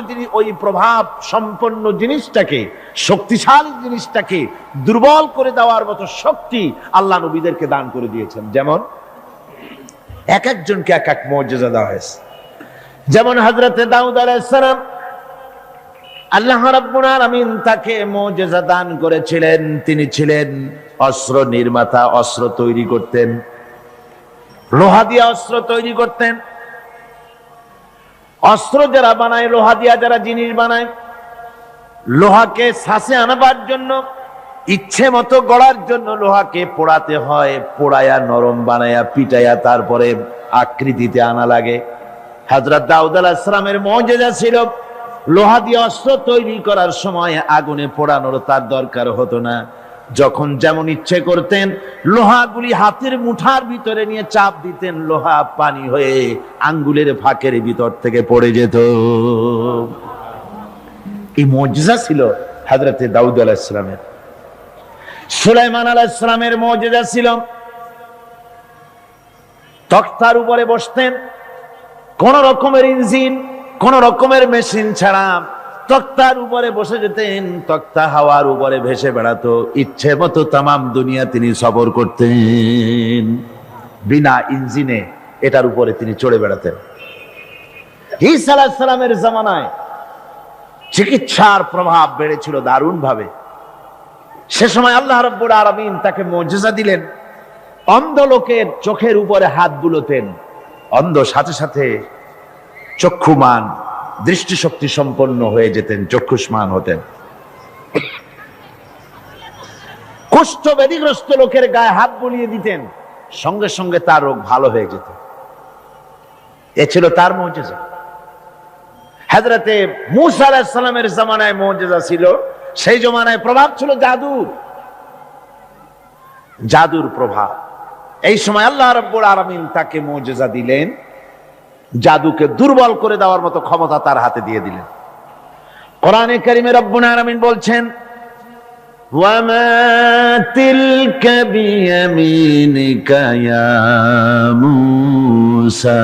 তিনি ওই প্রভাব সম্পন্ন জিনিসটাকে, শক্তিশালী জিনিসটাকে দুর্বল করে দেওয়ার মতো শক্তি আল্লাহ নবীদেরকে দান করে দিয়েছেন। যেমন এক একজনকে এক এক মুজিজা দেওয়া হয়েছে। যেমন হযরতে দাউদ আলাইহিস সালাম, আল্লাহ রাব্বুল আলামিন তাকে মুজিজা দান করেছিলেন। তিনি ছিলেন অস্ত্র নির্মাতা, অস্ত্র তৈরি করতেন, লোহা দিয়ে অস্ত্র তৈরি করতেন। অস্ত্র যারা বানায়, লোহা দিয়া যারা জিনিস বানায়, লোহাকে শ্বাসে আনবার জন্য, ইচ্ছে মতো গড়ার জন্য লোহাকে পোড়াতে হয়, পোড়ায়া নরম বানায়া পিটাইয়া তারপরে আকৃতিতে আনা লাগে। হযরত দাউদ আলাইহিস সালামের মুজিজা ছিল লোহা দিয়ে অস্ত্র তৈরি করার সময় আগুনে পোড়ানোর তার দরকার হতো না। যখন যেমন ইচ্ছে করতেন লোহাগুলি হাতের মুঠার ভিতরে নিয়ে চাপ দিতেন, লোহা পানি হয়ে আঙ্গুলের ফাঁকের ভিতর থেকে পড়ে যেত। এই মুজিজা ছিল হযরতে দাউদ আলাইহিস সালামের। সুলাইমান আলাইহিস সালামের মুজিজা ছিল তক্তার উপরে বসতেন, কোন রকমের ইঞ্জিন, কোন রকমের মেশিন ছাড়া তক্তার উপরে বসে যেতেন, তক্তা হাওয়ার উপরে ভেসে বেড়াতো, ইচ্ছে মতো তামাম দুনিয়া তিনি সফর করতেন, বিনা ইঞ্জিনে এটার উপরে তিনি চড়ে বেড়াতেন। ঈসা আলাইহিস সালামের জামানায় চিকিৎসার প্রভাব বেড়েছিল দারুণ ভাবে। সে সময় আল্লাহ রাব্বুল আলামিন তাকে মুজিজা দিলেন, অন্ধ লোকের চোখের উপরে হাত বুলোতেন, অন্ধ সাথে সাথে চক্ষুমান, দৃষ্টিশক্তি সম্পন্ন হয়ে যেতেন, চক্ষুষ্মান হতেন। কুষ্ঠ ব্যাধিগ্রস্ত লোকের গায়ে হাত বুলিয়ে দিতেন, সঙ্গে সঙ্গে তার রোগ ভালো হয়ে যেত। এ ছিল তার মুজিজা। হযরতে মূসা আলাইহিস সালামের জামানায় মুজিজা ছিল, সেই জামানায় প্রভাব ছিল জাদুর প্রভাব। এই সময় আল্লাহ রাব্বুল আলামিন তাকে মুজিজা দিলেন, জাদুকে দুর্বল করে দেওয়ার মতো ক্ষমতা তার হাতে দিয়ে দিলেন। কোরআনে কারীমে রব্বুল আলামিন বলছেন, ওয়ামা তিলকা বিয়ামিনিকা ইয়া মূসা,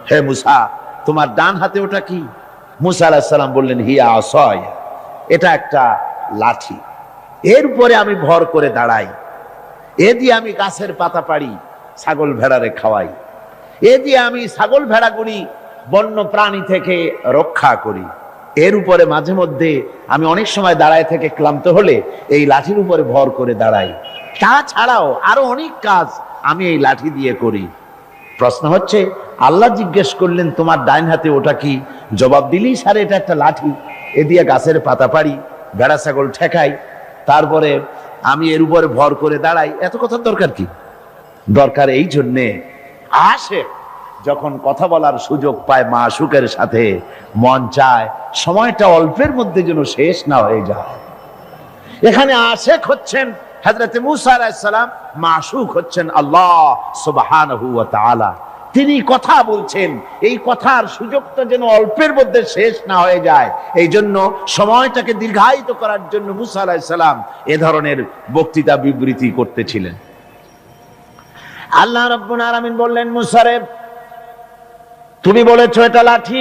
হে মূসা তোমার ডান হাতে ওটা কি? মূসা আলাইহিস সালাম বললেন, হিয়া আসায়, এটা একটা লাঠি, এর উপরে আমি ভর করে দাঁড়াই, এ দিয়ে আমি গাছের পাতা পাড়ি, ছাগল ভেড়ারে খাওয়াই, এ দিয়ে আমি ছাগল ভেড়াগুলি বন্য প্রাণী থেকে রক্ষা করি, এর উপরে মাঝে মধ্যে আমি অনেক সময় দাঁড়ায় থেকে ক্লান্ত হলে এই লাঠির উপরে ভর করে দাঁড়াই। তাছাড়াও আরো অনেক কাজ আমি এই লাঠি দিয়ে করি। প্রশ্ন হচ্ছে, আল্লাহ জিজ্ঞেস করলেন তোমার ডাইন হাতে ওটা কি? জবাব দিলেই স্যার এটা একটা লাঠি, এ দিয়ে গাছের পাতা পাড়ি, ভেড়া ছাগল ঠেকাই, তারপরে আমি এর উপরে ভর করে দাঁড়াই। এত কথার দরকার কি? দরকার এই জন্যে আশিক যখন কথা বলার সুযোগ পায় মাশূকের সাথে, মন চায় সময়টা অল্পের মধ্যে যেন শেষ না হয়ে যায়। এখানে আশিক হচ্ছেন হযরতে মূসা আলাইহিস সালাম, মাশূক হচ্ছেন আল্লাহ সুবহানাহু ওয়া তাআলা। তিনি কথা বলছেন, এই কথার সুযোগটা যেন অল্পের মধ্যে শেষ না হয়ে যায়, এই জন্য সময়টাকে দীর্ঘায়িত করার জন্য মূসা আলাইহিস সালাম এ ধরনের বক্তৃতা বিবৃতি করতেছিলেন। আল্লাহ রাব্বুল আলামিন বললেন, মূসা রে তুমি বলেছো এটা লাঠি,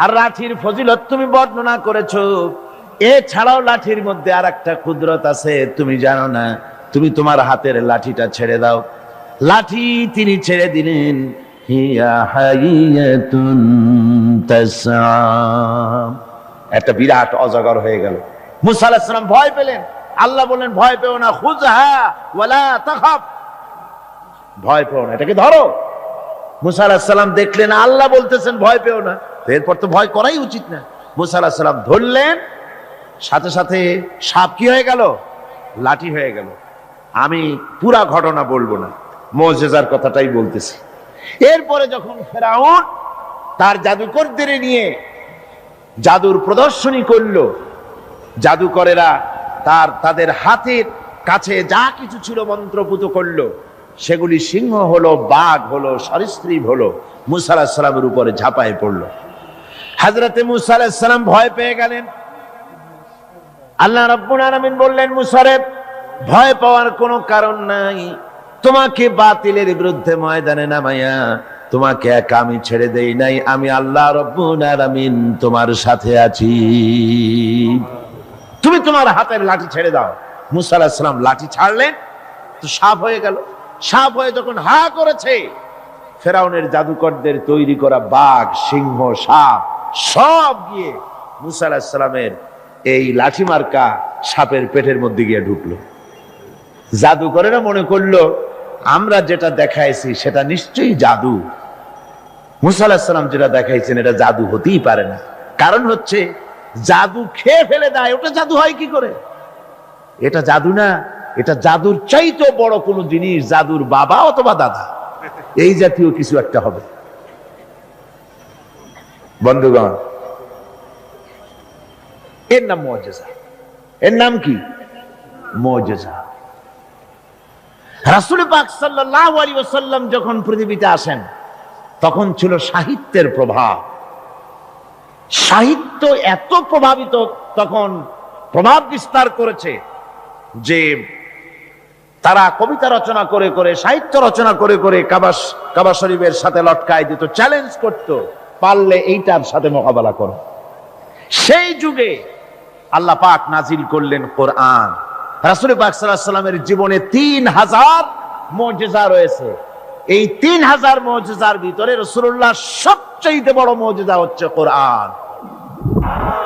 আর লাঠির ফজিলত তুমি বর্ণনা করেছো, এছাড়াও লাঠির মধ্যে আর একটা কুদরত আছে তুমি জানো না, তুমি তোমার হাতের লাঠিটা ছেড়ে দাও। লাঠি তিনি ছেড়ে দিলেন, হিয়া হাইয়াতুন তাসআ, একটা বিরাট অজগর হয়ে গেল। মূসা আলাইহিস সালাম ভয় পেলেন। আল্লাহ বললেন, ভয় পেও না, খুযহা ওয়ালা তাখাফ, ভয় পেও না, এটাকে ধরো। মূসা আলাইহিস সালাম দেখলেন আল্লাহ বলতেছেন ভয় পেও না, এরপর তো ভয় করাই উচিত না। মূসা আলাইহিস সালাম ধরলেন, সাথে সাথে সাপ কি হয়ে গেল? লাঠি হয়ে গেল। আমি পুরা ঘটনা বলবো না, মুজিজার কথাটাই বলতেছি। এরপরে যখন ফেরাউন তার জাদুকরদের নিয়ে জাদুর প্রদর্শনী করলো, জাদুকরেরা তাদের হাতের কাছে যা কিছু ছিল মন্ত্রপুত করলো, সেগুলি সিংহ হলো, বাঘ হলো, সরীসৃপ হলো, মূসা আলাইহিস সালামের উপরে ঝাঁপায় পড়লো। হযরতে মূসা আলাইহিস সালাম ভয় পেয়ে গেলেন। আল্লাহ রাব্বুল আলামিন বললেন, মূসা রে ভয় পাওয়ার কোনো কারণ নাই, তোমাকে বাতিলের বিরুদ্ধে ময়দানে নামাইয়া তোমাকে একা আমি ছেড়ে দেই নাই, আমি আল্লাহ রব্বুল আলামিন তোমার সাথে আছি, তুমি তোমার হাতের লাঠি ছেড়ে দাও। মুসা আলাইহিস সালাম লাঠি ছাড়লেন, তো সাপ হয়ে গেল। সাপ হয়ে যখন হা করেছে, ফেরাউনের জাদুকরদের তৈরি করা বাঘ, সিংহ, সাপ সব গিয়ে মুসা আলাইহিস সালামের এই লাঠি মার্কা সাপের পেটের মধ্যে গিয়ে ঢুকলো। জাদুকরেরা মনে করলো আমরা যেটা দেখাইছি সেটা নিশ্চয়ই জাদু। মুসা আলাইহিস সালাম যেটা দেখাইছেন এটা জাদু হতেই পারে না, কারণ হচ্ছে জাদু খেয়ে ফেলে দেয়, ওটা জাদু হয় কি করে? এটা জাদু না, এটা জাদুর চাইতে বড় কোন জিনিস, জাদুর বাবা অথবা দাদা, এই জাতীয় কিছু একটা হবে। বন্ধুগণ, এর নাম মুআজিজা। এর নাম কি? মুআজিজা। রাসূল পাক সাল্লাল্লাহু আলাইহি ওয়াসাল্লাম যখন পৃথিবীতে আসেন তখন ছিল সাহিত্যের প্রভাব। সাহিত্য এত প্রভাবিত, তখন প্রভাব বিস্তার করেছে যে তারা কবিতা রচনা করে করে, সাহিত্য রচনা করে করে কাবা শরীফের সাথে লটকায় দিত, চ্যালেঞ্জ করত, পারলে এইটার সাথে মোকাবেলা করো। সেই যুগে আল্লাহ পাক নাজিল করলেন কোরআন। রাসূল পাক সাল্লাল্লাহু আলাইহি ওয়াসাল্লামের জীবনে 3000 মুআজিজা রয়েছে। এই 3000 মুআজিজার ভিতরে রাসূলুল্লাহ সবচেয়ে বড় মুআজিজা হচ্ছে কোরআন।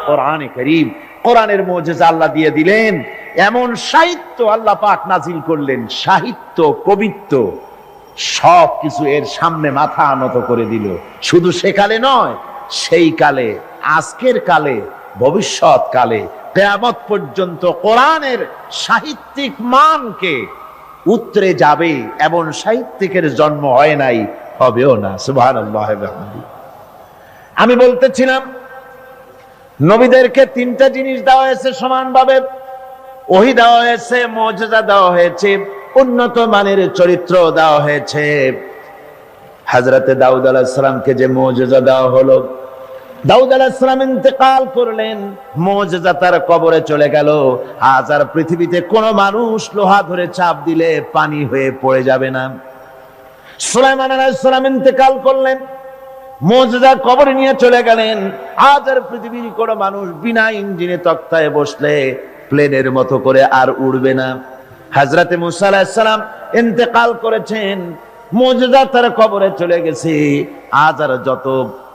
কোরআনে কারীম, কোরআনের মুআজিজা আল্লাহ দিয়ে দিলেন। এমন সাহিত্য আল্লাহ পাক নাজিল করলেন, সাহিত্য, কবিত্ব সব কিছু এর সামনে মাথা নত করে দিল। শুধু সেকালে নয়, সেই কালে, আজকের কালে, ভবিষ্যৎ কালে, কিয়ামত পর্যন্ত কোরআনের সাহিত্যিক মানকে উতরে যাবে, এমন সাহিত্যিকের জন্ম হয় নাই, হবেও না। সুবহানাল্লাহ। আমি বলতেছিলাম নবীদেরকে 3টা জিনিস দেওয়া হয়েছে সমানভাবে। ওহী দেওয়া হয়েছে, মুআজিজা দেওয়া হয়েছে, উন্নত মানের চরিত্র দেওয়া হয়েছে। হযরতে দাউদ আলাইহিস সালামকে যে মুআজিজা দেওয়া হলো, দাউদ আলাইহিস সালাম ইন্তেকাল করলেন, মুআজিজা তার কবরে চলে গেল। আজ আর পৃথিবীতে কোন মানুষ লোহা ধরে চাপ দিলে পানি হয়ে পড়ে যাবে না। সুলাইমান আলাইহিস সালাম ইন্তেকাল করলেন, মুআজিজা কবরে নিয়ে চলে গেলেন। আজ আর পৃথিবীর কোন মানুষ বিনা ইঞ্জিনে তক্তায় বসলে প্লেনের মতো করে আর উড়বে না। হযরতে মুসা আলাইহিস সালাম ইন্তেকাল করেছেন, মুআজিজা তার কবরে চলে গেছে। আজ আর যত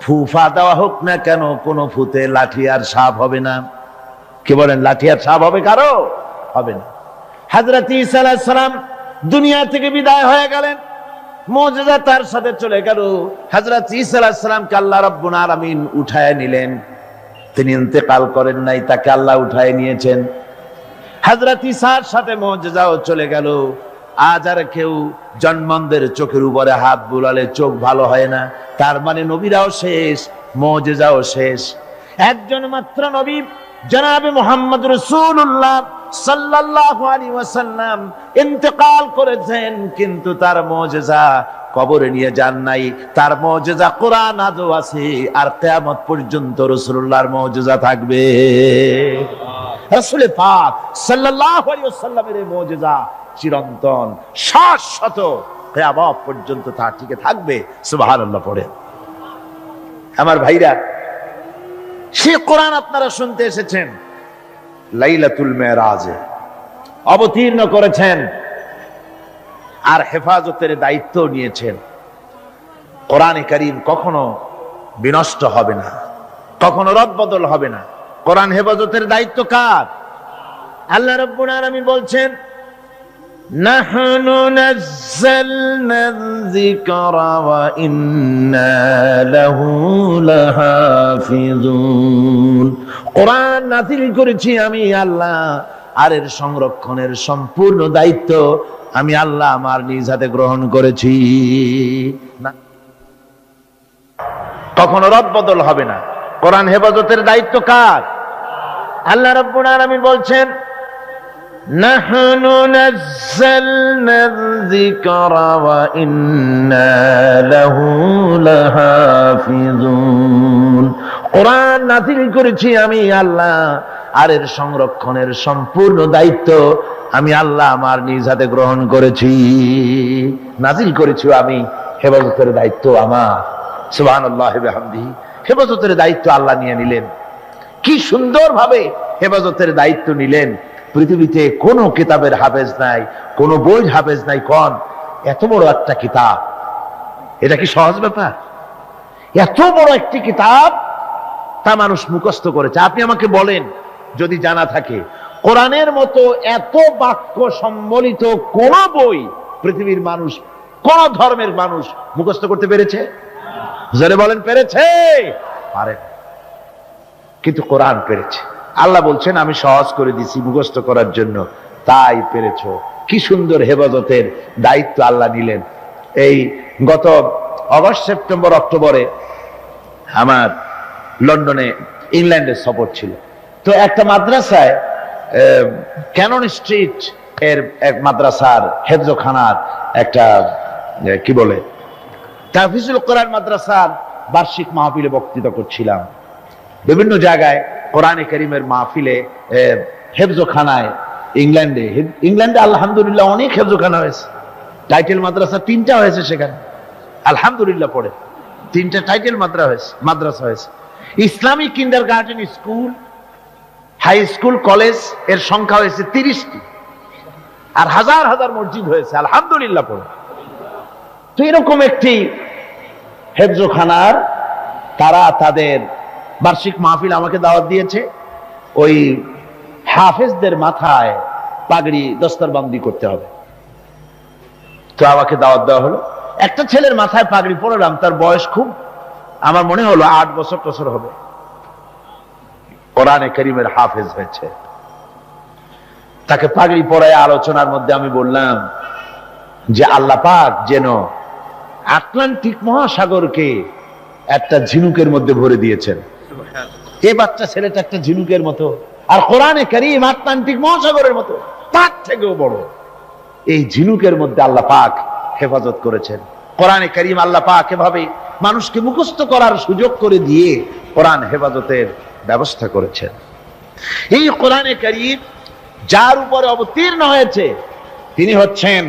ফুফা দেওয়া হোক না কেন, কোন ফুতে লাঠি আর সাপ হবে না। কি বলেন? লাঠি আর সাপ হবে কারো? হবে না। হযরত ঈসা আলাইহিস সালাম দুনিয়া থেকে বিদায় হয়ে গেলেন, মুআজিজা তার সাথে চলে গেল। হযরত ঈসা আলাইহিস সালামকে আল্লাহ রাব্বুল আলামিন উঠায় নিলেন। তিনি ইন্তেকাল করেন নাই, তাকে আল্লাহ উঠায় নিয়েছেন। হযরত ঈসার সাথে মুআজিজাও চলে গেল। আজ আর কেউ জন্মদের চোখের উপরে হাত বুলালে চোখ ভালো হয় না। তার মানে নবীরাও শেষ, মুআজিজাও শেষ। একজন মাত্র নবী জনাবে মুহাম্মদ রাসূলুল্লাহ সাল্লাল্লাহু আলাইহি ওয়াসাল্লাম ইন্তেকাল করেছেন, কিন্তু তার মুআজিজা কবরে নিয়ে যান নাই। তার মুআজিজা কোরআন আজও আছে, আর কিয়ামত পর্যন্ত রাসূলুল্লাহর মুআজিজা থাকবে। রাসূল পাক সাল্লাল্লাহু আলাইহি ওয়াসাল্লামের মুআজিজা চিরন্তন, শাশ্বত, কিয়ামত পর্যন্ত তা টিকে থাকবে। সুবহানাল্লাহ পড়ে। আমার ভাইরা, সে কোরআন আপনারা শুনতে এসেছেন, লাইলাতুল মেরাজে অবতীর্ণ করেছেন, আর হেফাজতের দায়িত্ব নিয়েছেন। কোরআনে কারীম কখনো বিনষ্ট হবে না, কখনো রদবদল হবে না। কোরআন হেফাজতের দায়িত্ব কার? আল্লাহ রাব্বুল আলামিন বলছেন, নাহনু নাযালনা যিকরা ওয়া ইন্না লাহু লাহাফিজুন। কোরআন নাযিল করেছি আমি আল্লাহ, আর এর সংরক্ষণের সম্পূর্ণ দায়িত্ব আমি আল্লাহ আমার নিজ হাতে গ্রহণ করেছি। না, কখনো রদবদল হবে না। কোরআন হেফাজতের দায়িত্ব কার? আল্লাহ রাব্বুল আলামিন বলছেন, নাহনু নাযালনা যিকরা ওয়া ইন্না লাহু লাহাফিজুন। কোরআন নাযিল করেছি আমি আল্লাহ, আর এর সংরক্ষণের সম্পূর্ণ দায়িত্ব আমি আল্লাহ আমার নিজ হাতে গ্রহণ করেছি। নাযিল করেছি আমি, হেফাজতের দায়িত্ব আমার। সুবহানাল্লাহি ওয়া বিহামদিহি। হেফাজতের দায়িত্ব আল্লাহ নিয়ে নিলেন। কি সুন্দর ভাবে হেফাজতের দায়িত্ব নিলেন। পৃথিবীতে কোনো কিতাবের হাফেজ নাই, কোনো বই হাফেজ নাই। কোন এত বড় একটা কিতাব, এটা কি সহজ ব্যাপার? এত বড় একটি কিতাব তা মানুষ মুখস্থ করেছে। আপনি আমাকে বলেন, যদি জানা থাকে, কোরআনের মতো এত বাক্য সম্বলিত কোন বই পৃথিবীর মানুষ, কোন ধর্মের মানুষ মুখস্থ করতে পেরেছে? জোরে বলেন, পেরেছে? পারে, কিন্তু কোরআন পেরেছে। আল্লাহ বলছেন আমি সহজ করে দিছি মুখস্থ করার জন্য, তাই পেরেছ। কি সুন্দর হেফাজতের দায়িত্ব আল্লাহ নিলেন। এই গত অগস্ট, সেপ্টেম্বর, অক্টোবরে আমার লন্ডনে, ইংল্যান্ডের সফর ছিল। তো একটা মাদ্রাসায়, ক্যানন স্ট্রিট এর এক মাদ্রাসার হেফজখানার একটা কি বলে তাহফিজুল কোরআন মাদ্রাসার বার্ষিক মাহফিলে বক্তৃতা করছিলাম। বিভিন্ন জায়গায় কোরআনে কারীমের মাহফিলে, হেফজখানায়, ইংল্যান্ডে আলহামদুলিল্লাহ অনেক হেফজখানা হয়েছে। টাইটেল মাদ্রাসা 3টা হয়েছে সেখানে, আলহামদুলিল্লাহ পড়ে 3টা টাইটেল মাদ্রাসা হয়েছে। Islamic kindergarten school, high school, college এর সংখ্যা হয়েছে 30টি, আর হাজার হাজার মসজিদ হয়েছে, আলহামদুলিল্লাহ পড়ে। তো এরকম একটি হেফজখানার তারা তাদের বার্ষিক মাহফিল আমাকে দাওয়াত দিয়েছে। ওই হাফেজদের মাথায় পাগড়ি দস্তরবন্দি করতে হবে, তো আমাকে দাওয়াত দেওয়া হলো। একটা ছেলের মাথায় পাগড়ি পরালাম, তার বয়স খুব, আমার মনে হলো 8 বছর হবে, কোরআনে কারীমের হাফেজ হয়েছে। তাকে পাগড়ি পরায় আলোচনার মধ্যে আমি বললাম যে আল্লাহ পাক যেন আটলান্টিক মহাসাগরকে একটা ঝিনুকের মধ্যে ভরে দিয়েছেন। এই বাচ্চা ছেলেটা একটা ঝিনুকের মতো, আর কোরআনে কারীম আটলান্টিক মহাসাগরের মতো, তার থেকেও বড়। এই ঝিনুকের মধ্যে আল্লাহ পাক হেফাজত করেছেন। কোরআনে কারীম আল্লাহ পাক এভাবে মানুষকে মুখস্থ করার সুযোগ করে দিয়ে কোরআন হেফাজতের ব্যবস্থা করেছেন। এই কোরআনে কারীম যার উপরে অবতীর্ণ হয়েছে, তিনি হচ্ছেন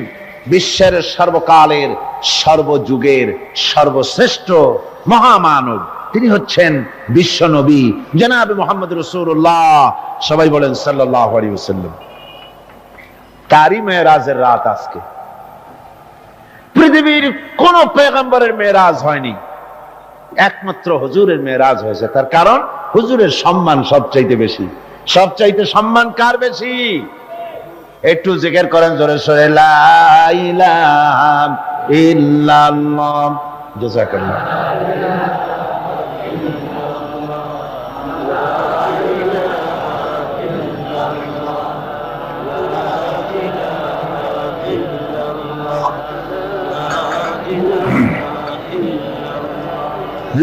বিশ্বের সর্বকালের, সর্বযুগের সর্বশ্রেষ্ঠ মহামানব। তিনি হচ্ছেন বিশ্ব নবী জনাবে মুহাম্মদ রাসূলুল্লাহ, সবাই বলেন সাল্লাল্লাহু আলাইহি ওয়াসাল্লাম। তারই মেরাজের রাত আজকে। পৃথিবীর কোন পয়গম্বরের মেরাজ হয়নি, একমাত্র হুজুরের মেরাজ হয়েছে। তার কারণ হুজুরের সম্মান সবচাইতে বেশি। সবচাইতে সম্মান কার বেশি? একটু জিকির করেন জোরে সোরে, লা ইলাহা ইল্লাল্লাহ। জাযাকাল্লাহ।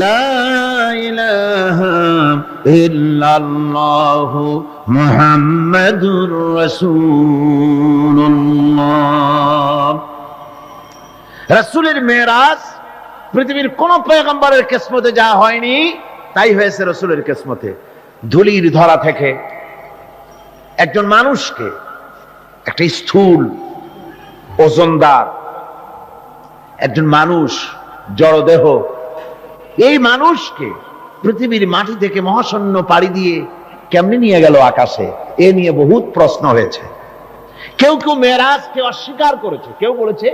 লা ইলাহা ইল্লাল্লাহ মুহাম্মাদুর রাসূলুল্লাহ। রাসূলের মেরাজ পৃথিবীর কোন পয়গম্বরের কিসমতে যা হয়নি, তাই হয়েছে রাসূলের কিসমতে। ধুলির ধরা থেকে একজন মানুষকে, একটা স্থূল ওজনদার একজন মানুষ, জড়দেহ, এই মানুষকে পৃথিবীর মাটি থেকে মহাশূন্য পাড়ি দিয়ে কেমনে নিয়ে গেল আকাশে, এ নিয়ে বহুত প্রশ্ন হয়েছে। কেউ কেউ মেরাজকে অস্বীকার করেছে, কেউ বলেছে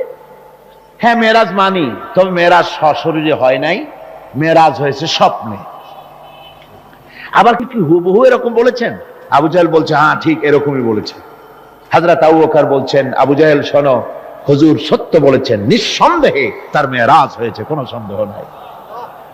হ্যাঁ মেরাজ মানি, তবে মেরাজ সশরীরে হয় নাই, মেরাজ হয়েছে স্বপ্নে। আবার কি হুবহু এরকম বলেছেন? আবু জাহেল বলছে হ্যাঁ ঠিক এরকমই বলেছে। হযরত আবু বকর বলছেন, আবু জাহেল শোনো, হুজুর সত্য বলেছেন, নিঃসন্দেহে তার মেরাজ হয়েছে, কোনো সন্দেহ নাই।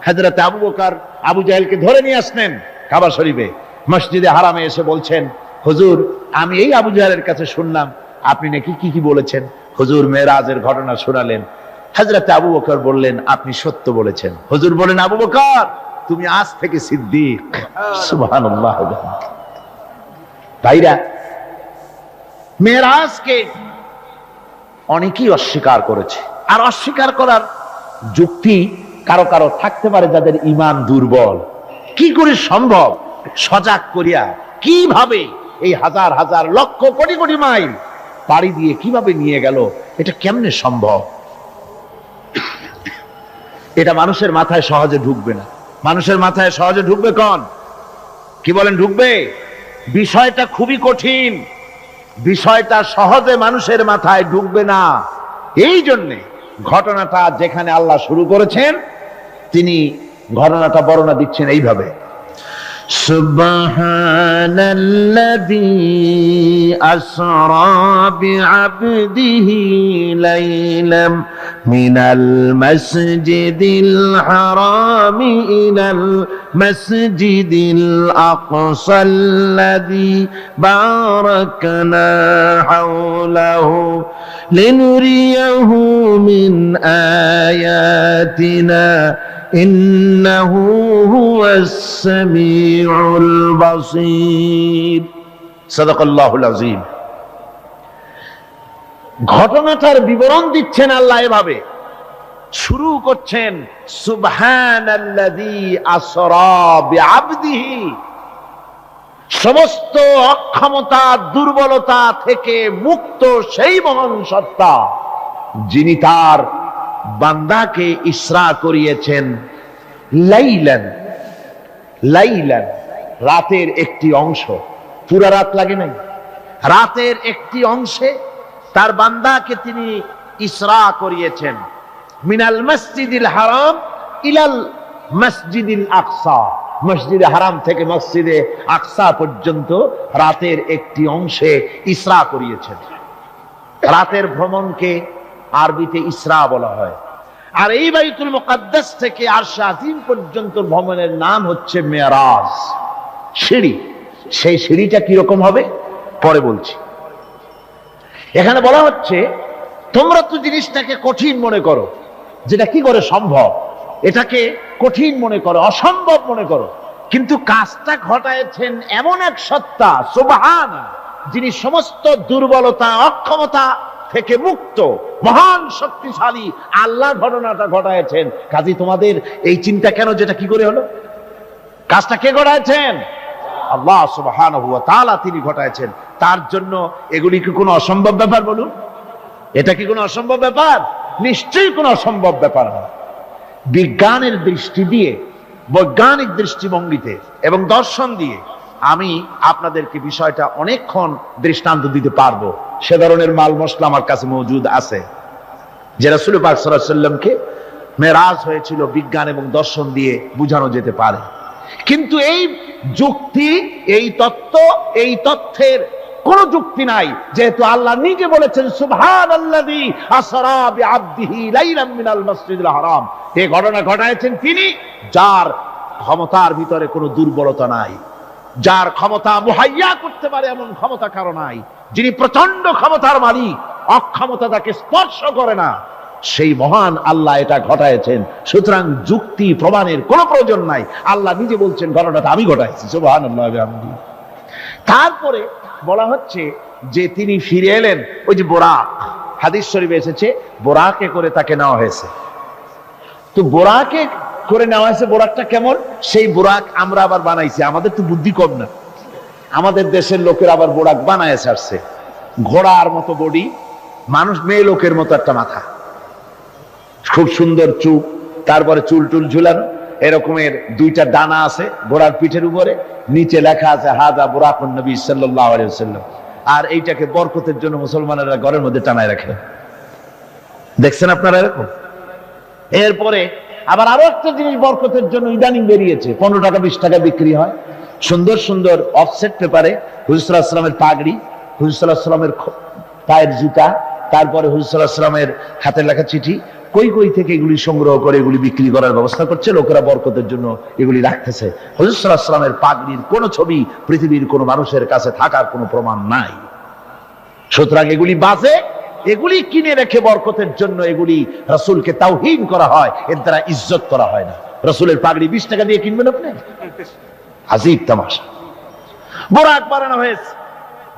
হযরত আবু বকর আবু জাহেলকে ধরে নিয়ে আসলেন কাবা শরীফে, মসজিদে হারামে এসে বলছেন, হুজুর আমি এই আবু জাহেলের কাছে শুনলাম আপনি নাকি কি কি বলেছেন। হুজুর মেরাজের ঘটনা শোনালেন। হযরত আবু বকর বললেন আপনি সত্য বলেছেন। হুজুর বলেন, আবু বকর তুমি আজ থেকে সিদ্দিক। সুবহানাল্লাহ। ভাইরা, মেরাজকে অনেকেই অস্বীকার করেছে, আর অস্বীকার করার যুক্তি কারো কারো থাকতে পারে যাদের ঈমান দুর্বল। কি করে সম্ভব? সজাগ করিয়া কিভাবে এই হাজার হাজার লক্ষ কোটি কোটি মাইল পাড়ি দিয়ে কিভাবে নিয়ে গেল, এটা কেমনে সম্ভব? এটা মানুষের মাথায় সহজে ঢুকবে না। মানুষের মাথায় সহজে ঢুকবে কোন? কি বলেন ঢুকবে? বিষয়টা খুবই কঠিন, বিষয়টা সহজে মানুষের মাথায় ঢুকবে না। এই জন্যে ঘটনাটা যেখানে আল্লাহ শুরু করেছেন, তিনি ঘটনাটা বর্ণনা দিচ্ছেন এইভাবে, সুবহানাল্লাযী আসরা বিআবদিহি লাইলাম মিনাল মাসজিদিল হারামি ইলাল মাসজিদিল আকসাল্লাযী বারাকনা হাওলাহু লিনুরিয়াহু মিন আয়াতিনা ইন্নাহু হুয়াস সামিউল বাসীর। সাদাকাল্লাহুল আযীম। ঘটনাটার বিবরণ দিচ্ছেন আল্লাহ এভাবে, শুরু করছেন সুবহানাল্লাযী আসরা বিআবদিহি, সমস্ত অক্ষমতা দুর্বলতা থেকে মুক্ত সেই মহান সত্তা যিনি তার বান্দাকে ইসরা করিয়েছেন লাইলান, লাইলান রাতের একটি অংশ, পুরা রাত লাগে নাই, রাতের একটি অংশে তার বান্দাকে তিনি ইসরা করিয়েছেন, মিনাল মসজিদিল হারাম ইলাল মসজিদিল আকসা, মসজিদে হারাম থেকে মসজিদে আকসা পর্যন্ত রাতের একটি অংশে ইসরা করিয়েছেন। রাতের ভ্রমণকে আরবিতে ইসরা বলা হয়। আর এই বাইতুল মুকাদ্দাস থেকে আরশে আজিম পর্যন্ত ভ্রমণের নাম হচ্ছে মেরাজ, সিঁড়ি। সেই সিঁড়িটা কিরকম হবে পরে বলছি। এখানে বলা হচ্ছে তোমরা তো জিনিসটাকে কঠিন মনে করো, যেটা কি করে সম্ভব, এটাকে কঠিন মনে করো, অসম্ভব মনে করো, কিন্তু কাজটা ঘটায়ছেন এমন এক সত্তা সুবহান, যিনি সমস্ত দুর্বলতা অক্ষমতা থেকে মুক্ত, মহান শক্তিশালী আল্লাহ ঘটনাটা ঘটায়ছেন। কাজী তোমাদের এই চিন্তা কেন, যেটা কি করে হলো? কাজটা কে ঘটায়ছেন? আল্লাহ সুবহানাহু ওয়া তাআলা তিনি ঘটায়ছেন। তার জন্য এগুলি কি কোনো অসম্ভব ব্যাপার? বলুন, এটা কি কোনো অসম্ভব ব্যাপার? নিশ্চয়ই কোনো অসম্ভব ব্যাপার না। বিজ্ঞানের দৃষ্টি দিয়ে, বৈজ্ঞানিক দৃষ্টিভঙ্গিতে এবং দর্শন দিয়ে আমি আপনাদেরকে বিষয়টা অনেকক্ষণ দৃষ্টান্ত দিতে পারবো। সে ধরনের মাল মশলা আমার কাছে মজুদ আছে, যে রাসূল পাক সাল্লাল্লাহু আলাইহি ওয়াসাল্লামকে মেরাজ হয়েছিল বিজ্ঞান এবং দর্শন দিয়ে বুঝানো যেতে পারে। কিন্তু এই যুক্তি, এই তত্ত্ব, এই তথ্যের কোন যুক্তি নাই, যেহেতু আল্লাহ নিজে বলেছেন সুবহানাল্লাযী আসরা বিআবদিহি লাইলাম মিনাল মাসজিদিল হারাম। এই ঘটনা ঘটায়ছেন তিনি, যার ক্ষমতার ভিতরে কোনো দুর্বলতা নাই, যার ক্ষমতা মুহাইয়া করতে পারে এমন ক্ষমতা কারো নাই, যিনি প্রচন্ড ক্ষমতার মালিক, অক্ষমতা তাকে স্পর্শ করে না, সেই মহান আল্লাহ এটা ঘটায়ছেন। সুতরাং যুক্তি প্রমাণের কোনো প্রয়োজন নাই, আল্লাহ নিজে বলছেন ঘটনাটা আমি ঘটাইছি। সুবহানাল্লাহ বিহামদিহি। তারপরে বলা হচ্ছে যে তিনি ফিরে এলেন, ওই যে বোরাক, হাদিস শরীফে এসেছে বোরাকে করে তাকে নেওয়া হয়েছে। তো বোরাকে করে নেওয়া হয়েছে, বোরাকটা কেমন? সেই বোরাক আমরা আবার বানাইছি, আমাদের তো বুদ্ধি কম না, আমাদের দেশের লোকের আবার বোরাক বানায় আসছে, ঘোড়ার মতো বডি, মানুষ মেয়ে লোকের মতো একটা মাথা, খুব সুন্দর চুপ, তারপরে চুল টুল ঝুলানো, এরকমের দুইটা ডানা আছে ঘোড়ার পিঠের উপরে, নিচে লেখা আছে হাযা বুরাকুন নবী সাল্লাল্লাহু আলাইহি ওয়াসাল্লাম। আর এইটাকে বরকতের জন্য মুসলমানেরা ঘরের মধ্যে টানায় রাখে, দেখছেন আপনারা এরকম। এরপরে আবার আরো একটা জিনিস বরকতের জন্য ইদানিং বেরিয়েছে, 15 টাকা 20 টাকা বিক্রি হয়, সুন্দর সুন্দর অফসেট পেপারে হুজুর সাল্লাল্লাহু আলাইহি ওয়াসাল্লামের পাগড়ি, হুজুর সাল্লাল্লাহু আলাইহি ওয়াসাল্লামের পায়ের জুতা, তারপরে হুজুর সাল্লাল্লাহু আলাইহি ওয়াসাল্লামের হাতের লেখা চিঠি, কই কই থেকে এগুলি সংগ্রহ করে এগুলি বিক্রি করার ব্যবস্থা করছে, লোকেরা বরকতের জন্য এগুলি রাখতেছে। হুজুর সাল্লাল্লাহু আলাইহি ওয়াসাল্লামের পাগড়ির কোন ছবি পৃথিবীর কোন মানুষের কাছে থাকার কোনো প্রমাণ নাই। সুতরাং এগুলি বাজে, এগুলি কিনে রেখে বরকতের জন্য এগুলি রাসূলকে তাওহীন করা হয়, এর দ্বারা ইজ্জত করা হয় না। রাসূলের পাগড়ি 20 টাকা দিয়ে কিনবেন আপনি? আজীব তামাশা। বোরাক বানানো হয়েছে।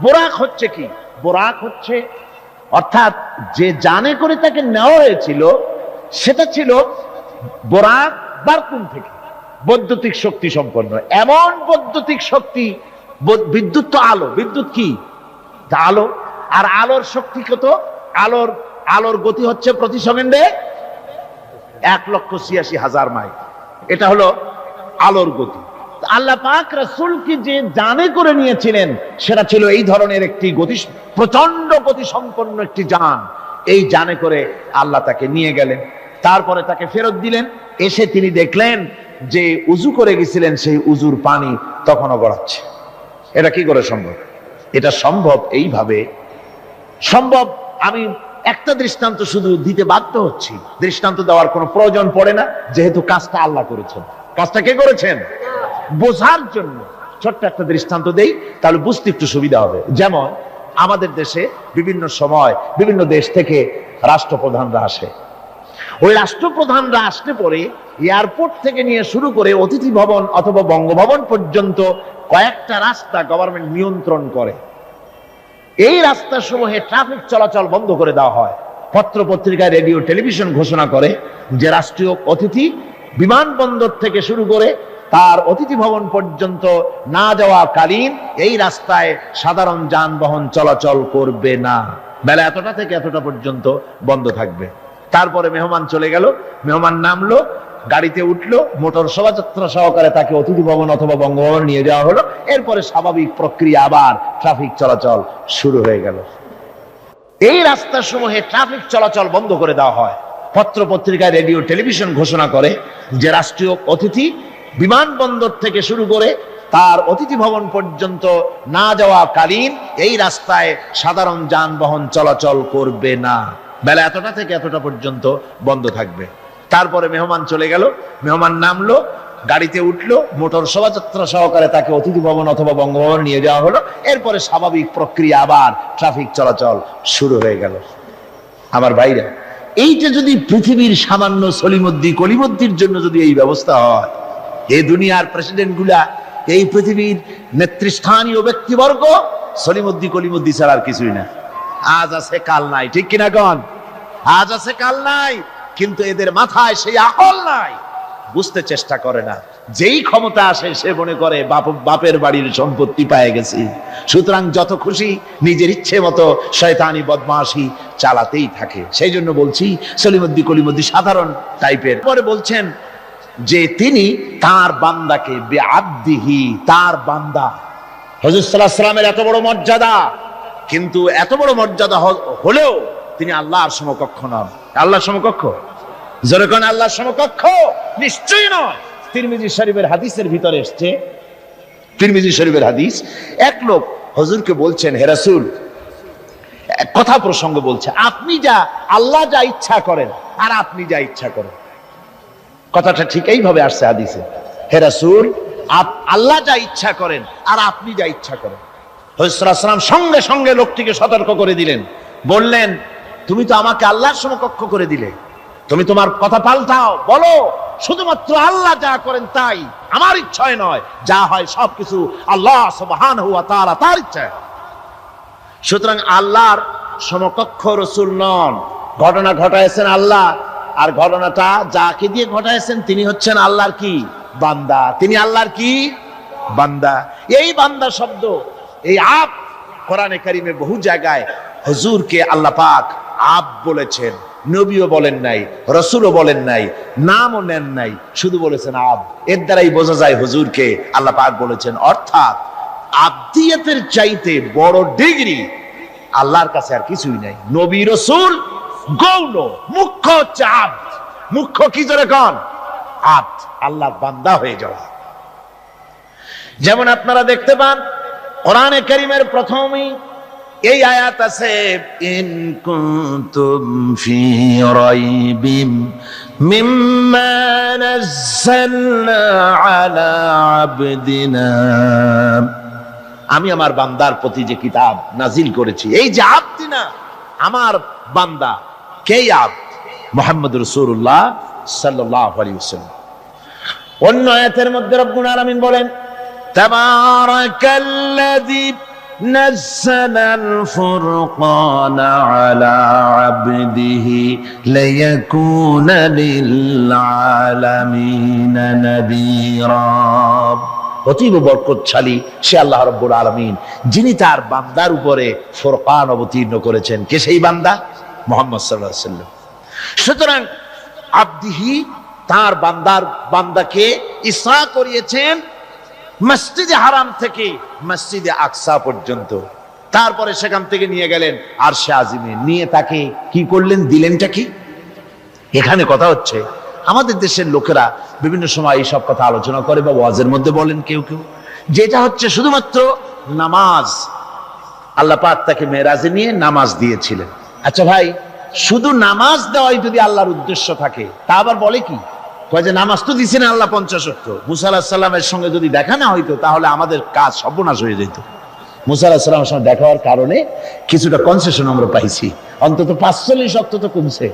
বোরাক হচ্ছে কি? বোরাক হচ্ছে, অর্থাৎ যে জানে করে তাকে নেওয়া হয়েছিল সেটা ছিল বোরাক বারকুন থেকে, বৈদ্যুতিক শক্তি সম্পন্ন, এমন বৈদ্যুতিক শক্তি, বিদ্যুৎ তো আলো, বিদ্যুৎ কি? আলো। আর আলোর শক্তি কত? আলোর গতি হচ্ছে প্রতি সেকেন্ডে 1,86,000 মাইল। এটা হলো আলোর গতি। আল্লাহ পাক রাসূলকে যে জানে করে নিয়েছিলেন সেটা ছিল এই ধরনের একটি গতি, প্রচন্ড গতি সম্পন্ন একটি যান। এই জানে করে আল্লাহ তাকে নিয়ে গেলেন, তারপরে তাকে ফেরত দিলেন। এসে তিনি দেখলেন যে উজু করে গেছিলেন সেই উজুর পানি তখনও গড়াচ্ছে। এটা কি করে সম্ভব? এটা সম্ভব এইভাবে সম্ভব। আমি একটা দৃষ্টান্ত শুধু দিতে বাধ্য হচ্ছি, দৃষ্টান্ত দেওয়ার কোনো প্রয়োজন পড়ে না, যেহেতু কাজটা আল্লাহ করেছেন। কাজটা কে করেছেন? বোঝার জন্য ছোট্ট একটা দৃষ্টান্ত দেই, তাহলে বুঝতে একটু সুবিধা হবে। যেমন আমাদের দেশে বিভিন্ন সময় বিভিন্ন দেশ থেকে রাষ্ট্রপ্রধানরা আসে। ওই রাষ্ট্রপ্রধানরা আসতে পরে এয়ারপোর্ট থেকে নিয়ে শুরু করে অতিথি ভবন অথবা বঙ্গভবন পর্যন্ত কয়েকটা রাস্তা গভর্নমেন্ট নিয়ন্ত্রণ করে। এই রাস্তাসমূহে ট্রাফিক চলাচল বন্ধ করে দেওয়া হয়। পত্র পত্রিকায়, রেডিও, টেলিভিশন ঘোষণা করে যে রাষ্ট্রীয় অতিথি বিমানবন্দর থেকে শুরু করে তার অতিথি ভবন পর্যন্ত না যাওয়া কালীন এই রাস্তায় সাধারণ যানবাহন চলাচল করবে না, বেলা এতটা থেকে এতটা পর্যন্ত বন্ধ থাকবে। তারপরে মেহমান চলে গেল, মেহমান নামলো, গাড়িতে উঠলো, মোটর শোভাযাত্রা সহকারে তাকে অতিথি ভবন অথবা বঙ্গভবন নিয়ে যাওয়া হলো। এরপরে স্বাভাবিক প্রক্রিয়া, আবার ট্রাফিক চলাচল শুরু হয়ে গেল। এই রাস্তাসমূহে ট্রাফিক চলাচল বন্ধ করে দেওয়া হয়। পত্র পত্রিকায়, রেডিও, টেলিভিশন ঘোষণা করে যে রাষ্ট্রীয় অতিথি বিমানবন্দর থেকে শুরু করে তার অতিথি ভবন পর্যন্ত না যাওয়া কালীন এই রাস্তায় সাধারণ যানবাহন চলাচল করবে না, বেলা এতটা থেকে এতটা পর্যন্ত বন্ধ থাকবে। তারপরে মেহমান চলে গেল, মেহমান নামলো, গাড়িতে উঠলো, মোটর শোভাযাত্রা সহকারে তাকে অতিথি ভবন অথবা বঙ্গভবন নিয়ে যাওয়া হলো। এরপরে স্বাভাবিক প্রক্রিয়া, আবার ট্রাফিক চলাচল শুরু হয়ে গেল। আমার ভাইরা, এইটা যদি পৃথিবীর সামান্য সলিমুদ্দি কলিমুদ্দির জন্য যদি এই ব্যবস্থা হয়, এই দুনিয়ার প্রেসিডেন্ট গুলা, এই পৃথিবীর নেতৃস্থানীয় ব্যক্তিবর্গ সলিমুদ্দি কলিমুদ্দি ছাড়া আর কিছুই না। আজ আছে কাল নাই, ঠিক কিনা গণ? আজ আছে কাল নাই, কিন্তু এদের মাথায় সেই আকল নাই, বুঝতে চেষ্টা করে না। যেই ক্ষমতা আসে সে মনে করে বাপের বাড়ির সম্পত্তি পেয়ে গেছি, সুতরাং যত খুশি নিজের ইচ্ছে মতো শয়তানি বদমাশি চালাতেই থাকে। সেই জন্য বলছি সলিমুদ্দি কলিমুদ্দি সাধারণ টাইপের। পরে বলছেন যে তিনি তার বান্দাকে বেআবদিহি, তার বান্দা। হুজুর সাল্লাল্লাহু আলাইহি ওয়াসাল্লামের এত বড় মর্যাদা, কিন্তু এত বড় মর্যাদা হলেও তিনি আল্লাহর সমকক্ষ নন। আল্লাহর সমকক্ষ? জোরে কোন আল্লাহর সমকক্ষ? নিশ্চয়ই নয়। তিরমিজি শরীফের হাদিসের ভিতরে এসেছে, তিরমিজি শরীফের হাদিস, এক লোক হুজুরকে বলছেন, হে রাসূল, কথা প্রসঙ্গ বলছে, আপনি যা, আল্লাহ যা ইচ্ছা করেন আর আপনি যা ইচ্ছা করেন। কথাটা ঠিক এইভাবে আসছে হাদিসে, হে রাসূল, আল্লাহ যা ইচ্ছা করেন আর আপনি যা ইচ্ছা করেন। হুজুর সাল্লাল্লাহু আলাইহি ওয়াসাল্লাম সঙ্গে সঙ্গে লোকটিকে সতর্ক করে দিলেন, বললেন, তুমি তো আমাকে আল্লাহর সমকক্ষ করে দিলে, তুমি তোমার কথা পাল্টাও, বলো শুধুমাত্র আল্লাহ যা করেন তাই, আমার ইচ্ছায় নয়, যা হয় সবকিছু আল্লাহ সুবহানাহু ওয়া তাআলা তার ইচ্ছায়। সুতরাং আল্লাহর সমকক্ষ রাসূল নন, ঘটনা ঘটায়ছেন আল্লাহ, আর ঘটনাটা যাকে দিয়ে ঘটায়ছেন তিনি হচ্ছেন আল্লাহর কি? বান্দা। তিনি আল্লাহর কি? বান্দা। এই বান্দা শব্দ, এই আব, কোরআনে কারিমে বহু জায়গায় হুজুরকে আল্লাহ পাক আব বলেছেন, নবীও বলেন নাই, রাসূলও বলেন নাই, নামও নেন নাই, শুধু বলেছেন আব। এর দ্বারাই বোঝা যায় হুজুরকে আল্লাহ পাক বলেছেন। অর্থাৎ আবদিয়তের চাইতে বড় ডিগ্রি আল্লাহর কাছে আর কিছুই নাই। নবী রাসূল গৌণ, মুখ্য হচ্ছে আব্দ। মুখ্য কি জোরে কোন? আব্দ, আল্লাহর বান্দা হয়ে যাওয়া। যেমন আপনারা দেখতে পান কোরআনে কারীমের প্রথমেই এই আয়াত আছে, ইন কুনতুম ফি রাইবিম মিম্মা নাযালনা আলা আবদিনা, আমি আমার বান্দার প্রতি যে কিতাব নাজিল করেছি। এই যে আবদিনা, আমার বান্দা, কে আব্দ? মুহাম্মদ রাসূলুল্লাহ সাল্লাল্লাহু আলাইহি ওয়াসাল্লাম। অন্য আয়াতের মধ্যে রব্বুল আলামিন বলেন, তাবারাকাল্লাযী নাযালাল ফুরকানা আলা আবদিহি লিয়াকুনা লিল আলামিনা নাযীরা। অতীব বরকতশালী সে আল্লাহ রাব্বুল আলামিন, যিনি তার বান্দার উপরে ফুরকান অবতীর্ণ করেছেন। কে সেই বান্দা? মুহাম্মদ সাল্লাল্লাহু আলাইহি ওয়াসাল্লাম। সুতরাং আবদিহি, তার বান্দাকে ইসরা করিয়েছেন মসজিদে হারাম থেকে মসজিদে আকসা পর্যন্ত। তারপরে সেখান থেকে নিয়ে গেলেন আরশে আজিমে, নিয়ে তাকে কি করলেন, দিলেনটা কি? এখানে কথা হচ্ছে, আমাদের দেশের লোকেরা বিভিন্ন সময় এইসব কথা আলোচনা করে বা ওয়াজের মধ্যে বলেন কেউ কেউ, যেটা হচ্ছে শুধুমাত্র নামাজ। আল্লাহ পাক তাকে মেরাজে নিয়ে নামাজ দিয়েছিলেন। আচ্ছা ভাই, শুধু নামাজ দেওয়াই যদি আল্লাহর উদ্দেশ্য থাকে, তা আবার বলে কি, কয় যে নামাজ তো দিছেন আল্লাহ 50 ওয়াক্ত, মুসা আলাইহিস সালামের সঙ্গে যদি দেখা না হইতো তাহলে আমাদের কাজ সর্বনাশ হয়ে যেত। মুসা আলাইহিস সালামের সঙ্গে দেখা হওয়ার কারণে কিছুটা কনসেশন আমরা পাইছি, অন্তত 45 ওয়াক্ত তো কমছে।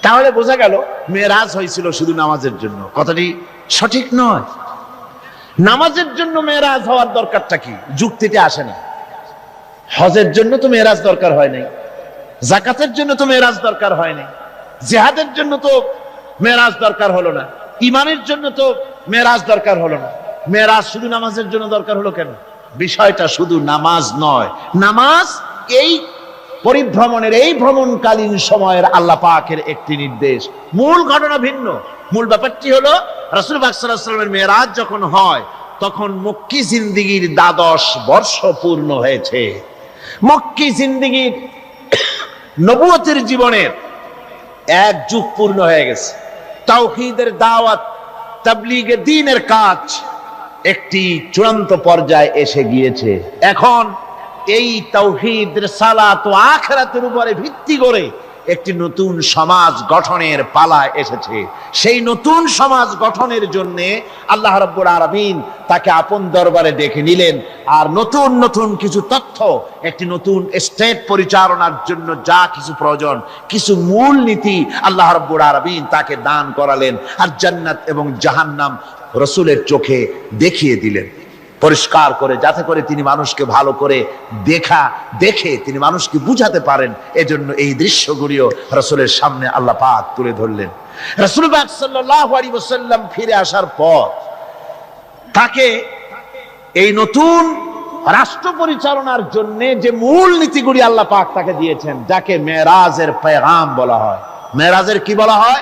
তাহলে বোঝা গেল মেরাজ হয়েছিল শুধু নামাজের জন্য। কথাটি সঠিক নয়। নামাজের জন্য মেরাজ হওয়ার দরকারটা কি? যুক্তিতে আসে না। হজের জন্য তো মেরাজ দরকার হয় নাই, যাকাতের জন্য তো মেরাজ দরকার হয় নাই, জিহাদের জন্য তো মেরাজ দরকার হলো না, ইমানের জন্য তো মেরাজ দরকার হলো না। মেরাজ শুধু নামাজের জন্য দরকার হলো কেন? বিষয়টা শুধু নামাজ নয়। নামাজ এই পরিভ্রমণের, এই ভ্রমণকালীন সময়ের আল্লাহ পাকের একটি নির্দেশ। মূল ঘটনা ভিন্ন। মূল ব্যাপারটি হলো রাসূল পাক সাল্লাল্লাহু আলাইহি ওয়াসাল্লামের মেরাজ যখন হয় তখন মক্কি জিন্দেগীর 12 বর্ষ পূর্ণ হয়েছে। মক্কি জিন্দেগীর নবুয়তের জীবনের 1 যুগ পূর্ণ হয়ে গেছে। তাওহীদের দাওয়াত, তাবলীগে দ্বীনের কাজ একটি চূড়ান্ত পর্যায়ে এসে গিয়েছে। এখন এই তাওহীদ, রিসালাত ও আখিরাতের উপরে ভিত্তি করে একটি নতুন সমাজ গঠনের পালা এসেছে। সেই নতুন সমাজ গঠনের জন্য আল্লাহ রাব্বুল আলামিন তাকে আপন দরবারে ডেকে নিলেন, আর নতুন নতুন কিছু তথ্য, একটি নতুন স্টেট পরিচালনার জন্য যা কিছু প্রয়োজন, কিছু মূল নীতি আল্লাহ রাব্বুল আলামিন তাকে দান করালেন, আর জান্নাত এবং জাহান্নাম রাসূলের চোখে দেখিয়ে দিলেন পরিষ্কার করে, যাতে করে তিনি মানুষকে ভালো করে দেখে তিনি মানুষকে বুঝাতে পারেন। এজন্য এই দৃশ্যগুলিও রাসূলের সামনে আল্লাহ পাক তুলে ধরলেন। রাসূল পাক সাল্লাল্লাহু আলাইহি ওয়াসাল্লাম ফিরে আসার পর তাকে এই নতুন রাষ্ট্র পরিচালনার জন্য যে মূল নীতিগুলি আল্লাহ পাক তাকে দিয়েছেন, যাকে মেরাজের পেগাম বলা হয়। মেরাজের কি বলা হয়?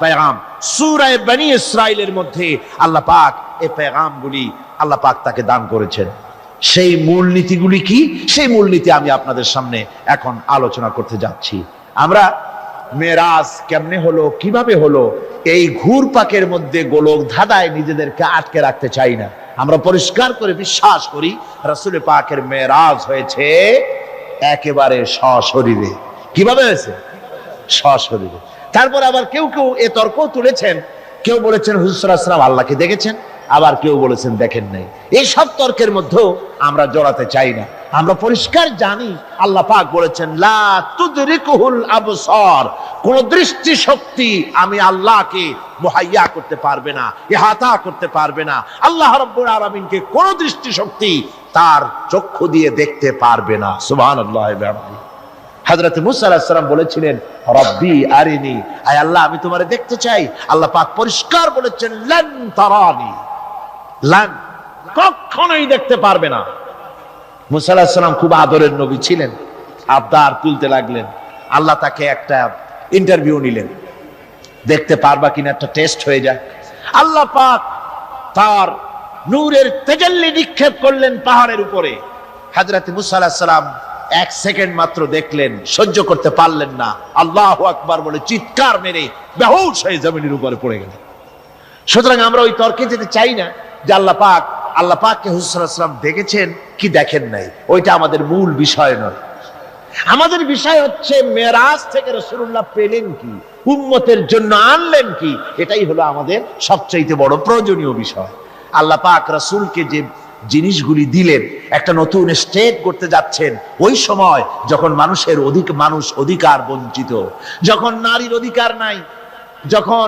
পেগাম। সূরা বনী ইসরাইলের মধ্যে আল্লাহ পাক এই পেগামগুলি আল্লাহ পাক তাকে দান করেছেন। সেই মূলনীতিগুলি কি? সেই মূলনীতি আমি আপনাদের সামনে এখন আলোচনা করতে যাচ্ছি। আমরা মেরাজ কেমনে হলো, কিভাবে হলো, এই ঘুরপাকের মধ্যে গোলক ধাঁধায় নিজেদেরকে আটকে রাখতে চাই না। আমরা পরিষ্কার করে বিশ্বাস করি রাসূল পাকের মেরাজ হয়েছে একেবারে সশরীরে। কিভাবে হয়েছে? সশরীরে। তারপর আবার কেউ কেউ এ তর্ক তুলেছেন, কেউ বলেছেন হুজুর সাল্লাল্লাহু আলাইহি ওয়াসাল্লাম আল্লাহকে দেখেছেন, আবার কেউ বলেছেন দেখেন নাই। এই সব তর্কের মধ্যেও আমরা জড়াতে চাই না। আমরা পরিষ্কার জানি আল্লাহ পাক বলেছেন লা তুদরিকুহুল আবসার, কোন দৃষ্টি শক্তি আমি আল্লাহকে মুহাইয়া করতে পারবে না, ইহাতা করতে পারবে না। আল্লাহ রাব্বুল আলামিনকে কোন দৃষ্টি শক্তি তার চক্ষু দিয়ে দেখতে পারবে না। সুবহানাল্লাহ। হযরত মুসা আলাইহিস সালাম বলেছিলেন রব্বি আরিনি, আয় আল্লাহ আমি তোমারে দেখতে চাই। আল্লাহ পাক পরিষ্কার বলেছেন লান তারানি, লান, কখনোই দেখতে পারবে না। মুসা আলাইহিস সালাম খুব আদরের নবী ছিলেন, আবদার তুলতে লাগলেন। আল্লাহ তাকে একটা ইন্টারভিউ নিলেন, দেখতে পারবা কিনা একটা টেস্ট হয়ে যায়। আল্লাহ পাক তার নূরের তেজাল্লি নিক্ষেপ করলেন পাহাড়ের উপরে। হযরত মুসা আলাইহিস সালাম 1 সেকেন্ড মাত্র দেখলেন, সহ্য করতে পারলেন না, আল্লাহু আকবার বলে চিৎকার মেরে বেহুশ হয়ে জমিনের উপরে পড়ে গেলেন। সুতরাং আমরা ওই তর্কে যেতে চাই না যে আল্লাহ পাককে হুজুর সাল্লাল্লাহু আলাইহি ওয়াসাল্লাম দেখেছেন কি দেখেন নাই, ওইটা আমাদের মূল বিষয় নয়। আমাদের বিষয় হচ্ছে মেরাজ থেকে রাসূলুল্লাহ পেলেন কি, উম্মতের জন্য আনলেন কি, এটাই হলো আমাদের সবচেয়ে বড় প্রয়োজনীয় বিষয়। আল্লাহ পাক রাসূলকে যে জিনিসগুলি দিলেন, একটা নতুন স্টেট করতে যাচ্ছেন, ওই সময় যখন মানুষ অধিকার বঞ্চিত, যখন নারীর অধিকার নাই, যখন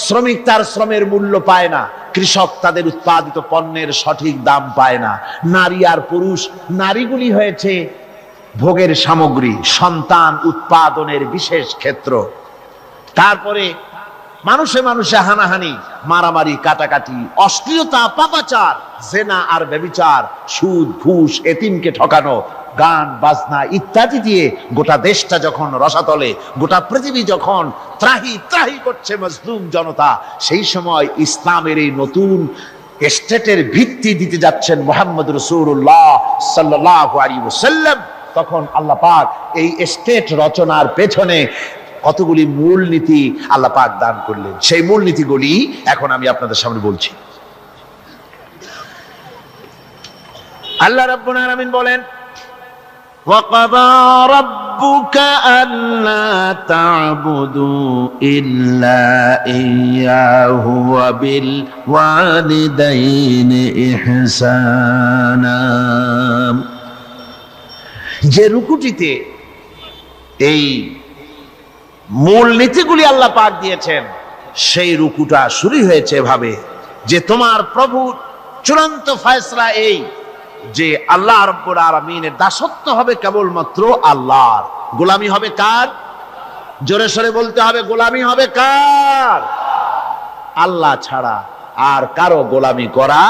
শ্রমিক তার শ্রমের মূল্য পায় না, কৃষক তাদের উৎপাদিত পণ্যের সঠিক দাম পায় না, নারী আর পুরুষ, নারীগুলি হয়েছে ভোগের সামগ্রী, সন্তান উৎপাদনের বিশেষ ক্ষেত্র। তারপরে মানুষে মানুষে হানাহানি, মারামারি, কাটাকাটি, অশ্লীলতা, পাপাচার, জেনা আর ব্যভিচার, সুদ, ঘুষ, এতিমকে ঠকানো, গান বাজনা ইত্যাদি দিয়ে গোটা দেশটা যখন রসাতলে, গোটা পৃথিবী যখন ত্রাহি ত্রাহি করছে মজলুম জনতা, সেই সময় ইসলামের এই নতুন স্টেটের ভিত্তি দিতে যাচ্ছেন মুহাম্মদ রাসূলুল্লাহ সাল্লাল্লাহু আলাইহি ওয়াসাল্লাম। তখন আল্লাহ পাক এই স্টেট রচনার পেছনে কতগুলি মূলনীতি আল্লাহ পাক দান করলেন। সেই মূলনীতিগুলি এখন আমি আপনাদের সামনে বলছি। আল্লাহ রাব্বুল আলামিন বলেন, وَقَضَى رَبُّكَ أَلَّا تَعْبُدُوا إِلَّا إِيَّاهُ وَبِالْوَالِدَيْنِ إِحْسَانًا। যে রুকুটিতে এই মূল নীতিগুলি আল্লাহ পাক দিয়েছেন, সেই রুকুটা শুরু হয়েছে এভাবে যে তোমার প্রভু চূড়ান্ত ফয়সালা এই যে আল্লাহ রাব্বুল আলামিনের দাসত্ব হবে কেবলমাত্র আল্লাহর, গোলামি হবে কার? জোরে সরে বলতে হবে, গোলামি হবে কার? আল্লাহ ছাড়া আর কারো গোলামি করা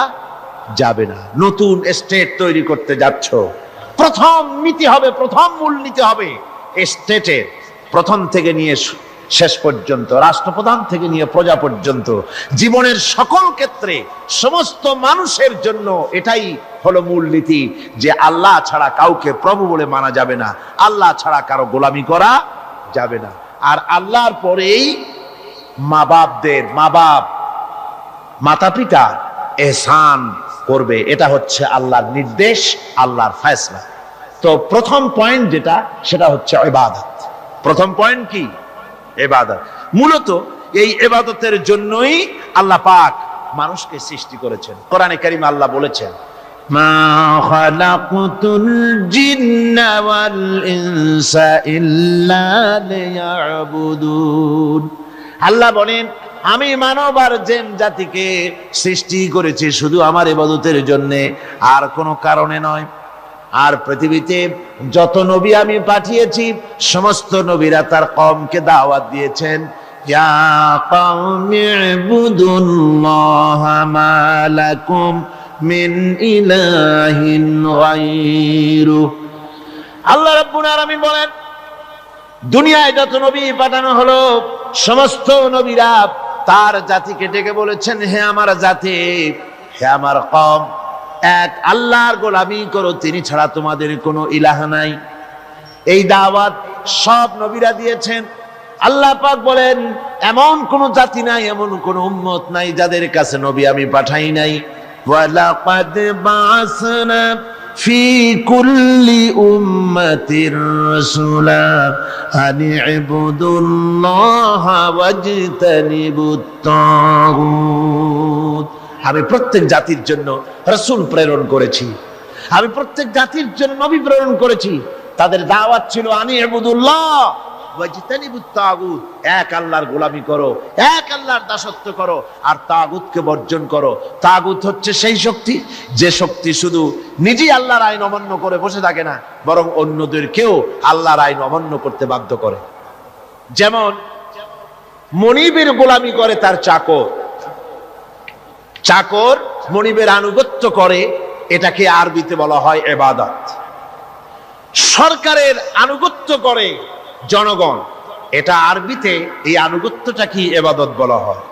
যাবে না। নতুন স্টেট তৈরি করতে যাচ্ছ, প্রথম নীতি হবে, প্রথম মূল নীতি হবে স্টেটের, প্রথম থেকে নিয়ে শেষ পর্যন্ত, রাষ্ট্রপ্রধান থেকে নিয়ে প্রজা পর্যন্ত, জীবনের সকল ক্ষেত্রে সমস্ত মানুষের জন্য এটাই হলো মূল নীতি যে আল্লাহ ছাড়া কাউকে প্রভু বলে মানা যাবে না, আল্লাহ ছাড়া কারো গোলামি করা যাবে না। আর আল্লাহর পরেই মা বাপ মাতা পিতা এহসান করবে, এটা হচ্ছে আল্লাহর নির্দেশ, আল্লাহর ফয়সালা। তো প্রথম পয়েন্ট যেটা, সেটা হচ্ছে ইবাদত। প্রথম পয়েন্ট কি? ইবাদত। মূলত এই ইবাদতের জন্যই আল্লাহ পাক মানুষকে সৃষ্টি করেছেন। কোরআনে কারীমে আল্লাহ বলেছেন, মা খালাকতুল জিন্না ওয়াল ইনসা ইল্লা লিয়াবুদুন। আল্লাহ বলেন, আমি মানব আর জিন জাতিকে সৃষ্টি করেছি শুধু আমার ইবাদতের জন্য, আর কোনো কারণে নয়। আর পৃথিবীতে যত নবী আমি পাঠিয়েছি, সমস্ত নবীরা তার কওমকে দাওয়াত দিয়েছেন, ইয়া কওমি ইবুদুল্লাহা মা লাকুম মিন ইলাহিন গায়রু। আল্লাহ রাব্বুল আলামিন বলেন, দুনিয়ায় যত নবী পাঠানো হলো, সমস্ত নবীরা তার জাতিকে ডেকে বলেছেন, হে আমার জাতি, হে আমার কওম, এক আল্লাহর গোলামি করো, তিনি ছাড়া তোমাদের কোনো ইলাহ নাই। এই দাওয়াত সব নবীরা দিয়েছেন। আল্লাহ পাক বলেন, এমন কোন জাতি নাই, এমন কোন উম্মত নাই যাদের কাছে নবী আমি পাঠাই নাই। ওয়ালাকাদ বা'সনা ফি কুল্লি উম্মাতির রাসূলা আন ইবুদুল্লাহা ওয়াজতানিবুত তাগুত। আমি প্রত্যেক জাতির জন্য রাসূল প্রেরণ করেছি, আমি প্রত্যেক জাতির জন্য নবী প্রেরণ করেছি। তাদের দাওয়াত ছিল আনি ইবুদুল্লাহ ওয়াজতানিবুত তাগুত, এক আল্লাহর গোলামি করো, এক আল্লাহর দাসত্ব করো, আর তাগুতকে বর্জন করো। তাগুত হচ্ছে সেই শক্তি যে শক্তি শুধু নিজেই আল্লাহর আইন অমান্য করে বসে থাকে না, বরং অন্যদেরকেও আল্লাহর আইন অমান্য করতে বাধ্য করে। যেমন মনিবের গোলামি করে তার চাকর, চাকর মনিবের আনুগত্য করে, এটাকে আরবিতে বলা হয় ইবাদত। সরকারের আনুগত্য করে জনগণ, এটা আরবিতে এই আনুগত্যটা কি ইবাদত বলা হয়।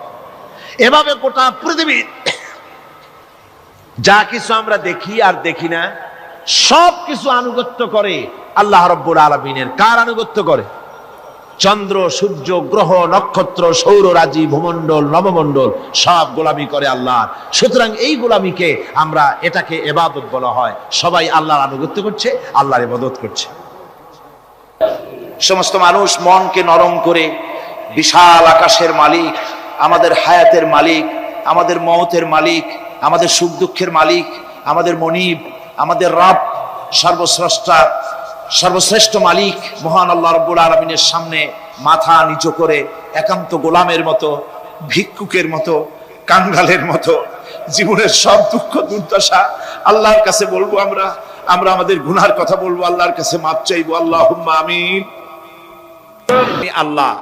এভাবে গোটা পৃথিবী যা কিছু আমরা দেখি আর দেখি না, সব কিছু আনুগত্য করে আল্লাহ রাব্বুল আলামিনের। কার আনুগত্য করে? চন্দ্র, সূর্য, গ্রহ, নক্ষত্র, সৌররাজি, ভূমণ্ডল, নবমণ্ডল সব গোলামি করে আল্লাহর। সুতরাং এই গোলামিকে আমরা, এটাকে ইবাদত বলা হয়। সবাই আল্লাহর আনুগত্য করছে, আল্লাহর ইবাদত করছে। সমস্ত মানুষ মনকে নরম করে বিশাল আকাশের মালিক, আমাদের হায়াতের মালিক, আমাদের মওতের মালিক, আমাদের সুখ দুঃখের মালিক, আমাদের মনিব, আমাদের রব, সর্বস্রষ্টা, সর্বশ্রেষ্ঠ মালিক মহান আল্লাহ রাব্বুল আলামিনের সামনে মাথা নিচু করে একান্ত গোলামের মতো, ভিক্ষুকের মতো, কাঙ্গালের মতো জীবনের সব দুঃখ দুর্দশা আল্লাহর কাছে বলবো। আমরা আমাদের গুনার কথা বলবো, আল্লাহর কাছে মাপ চাইবো। আল্লাহুম্মা আমিন। আল্লাহ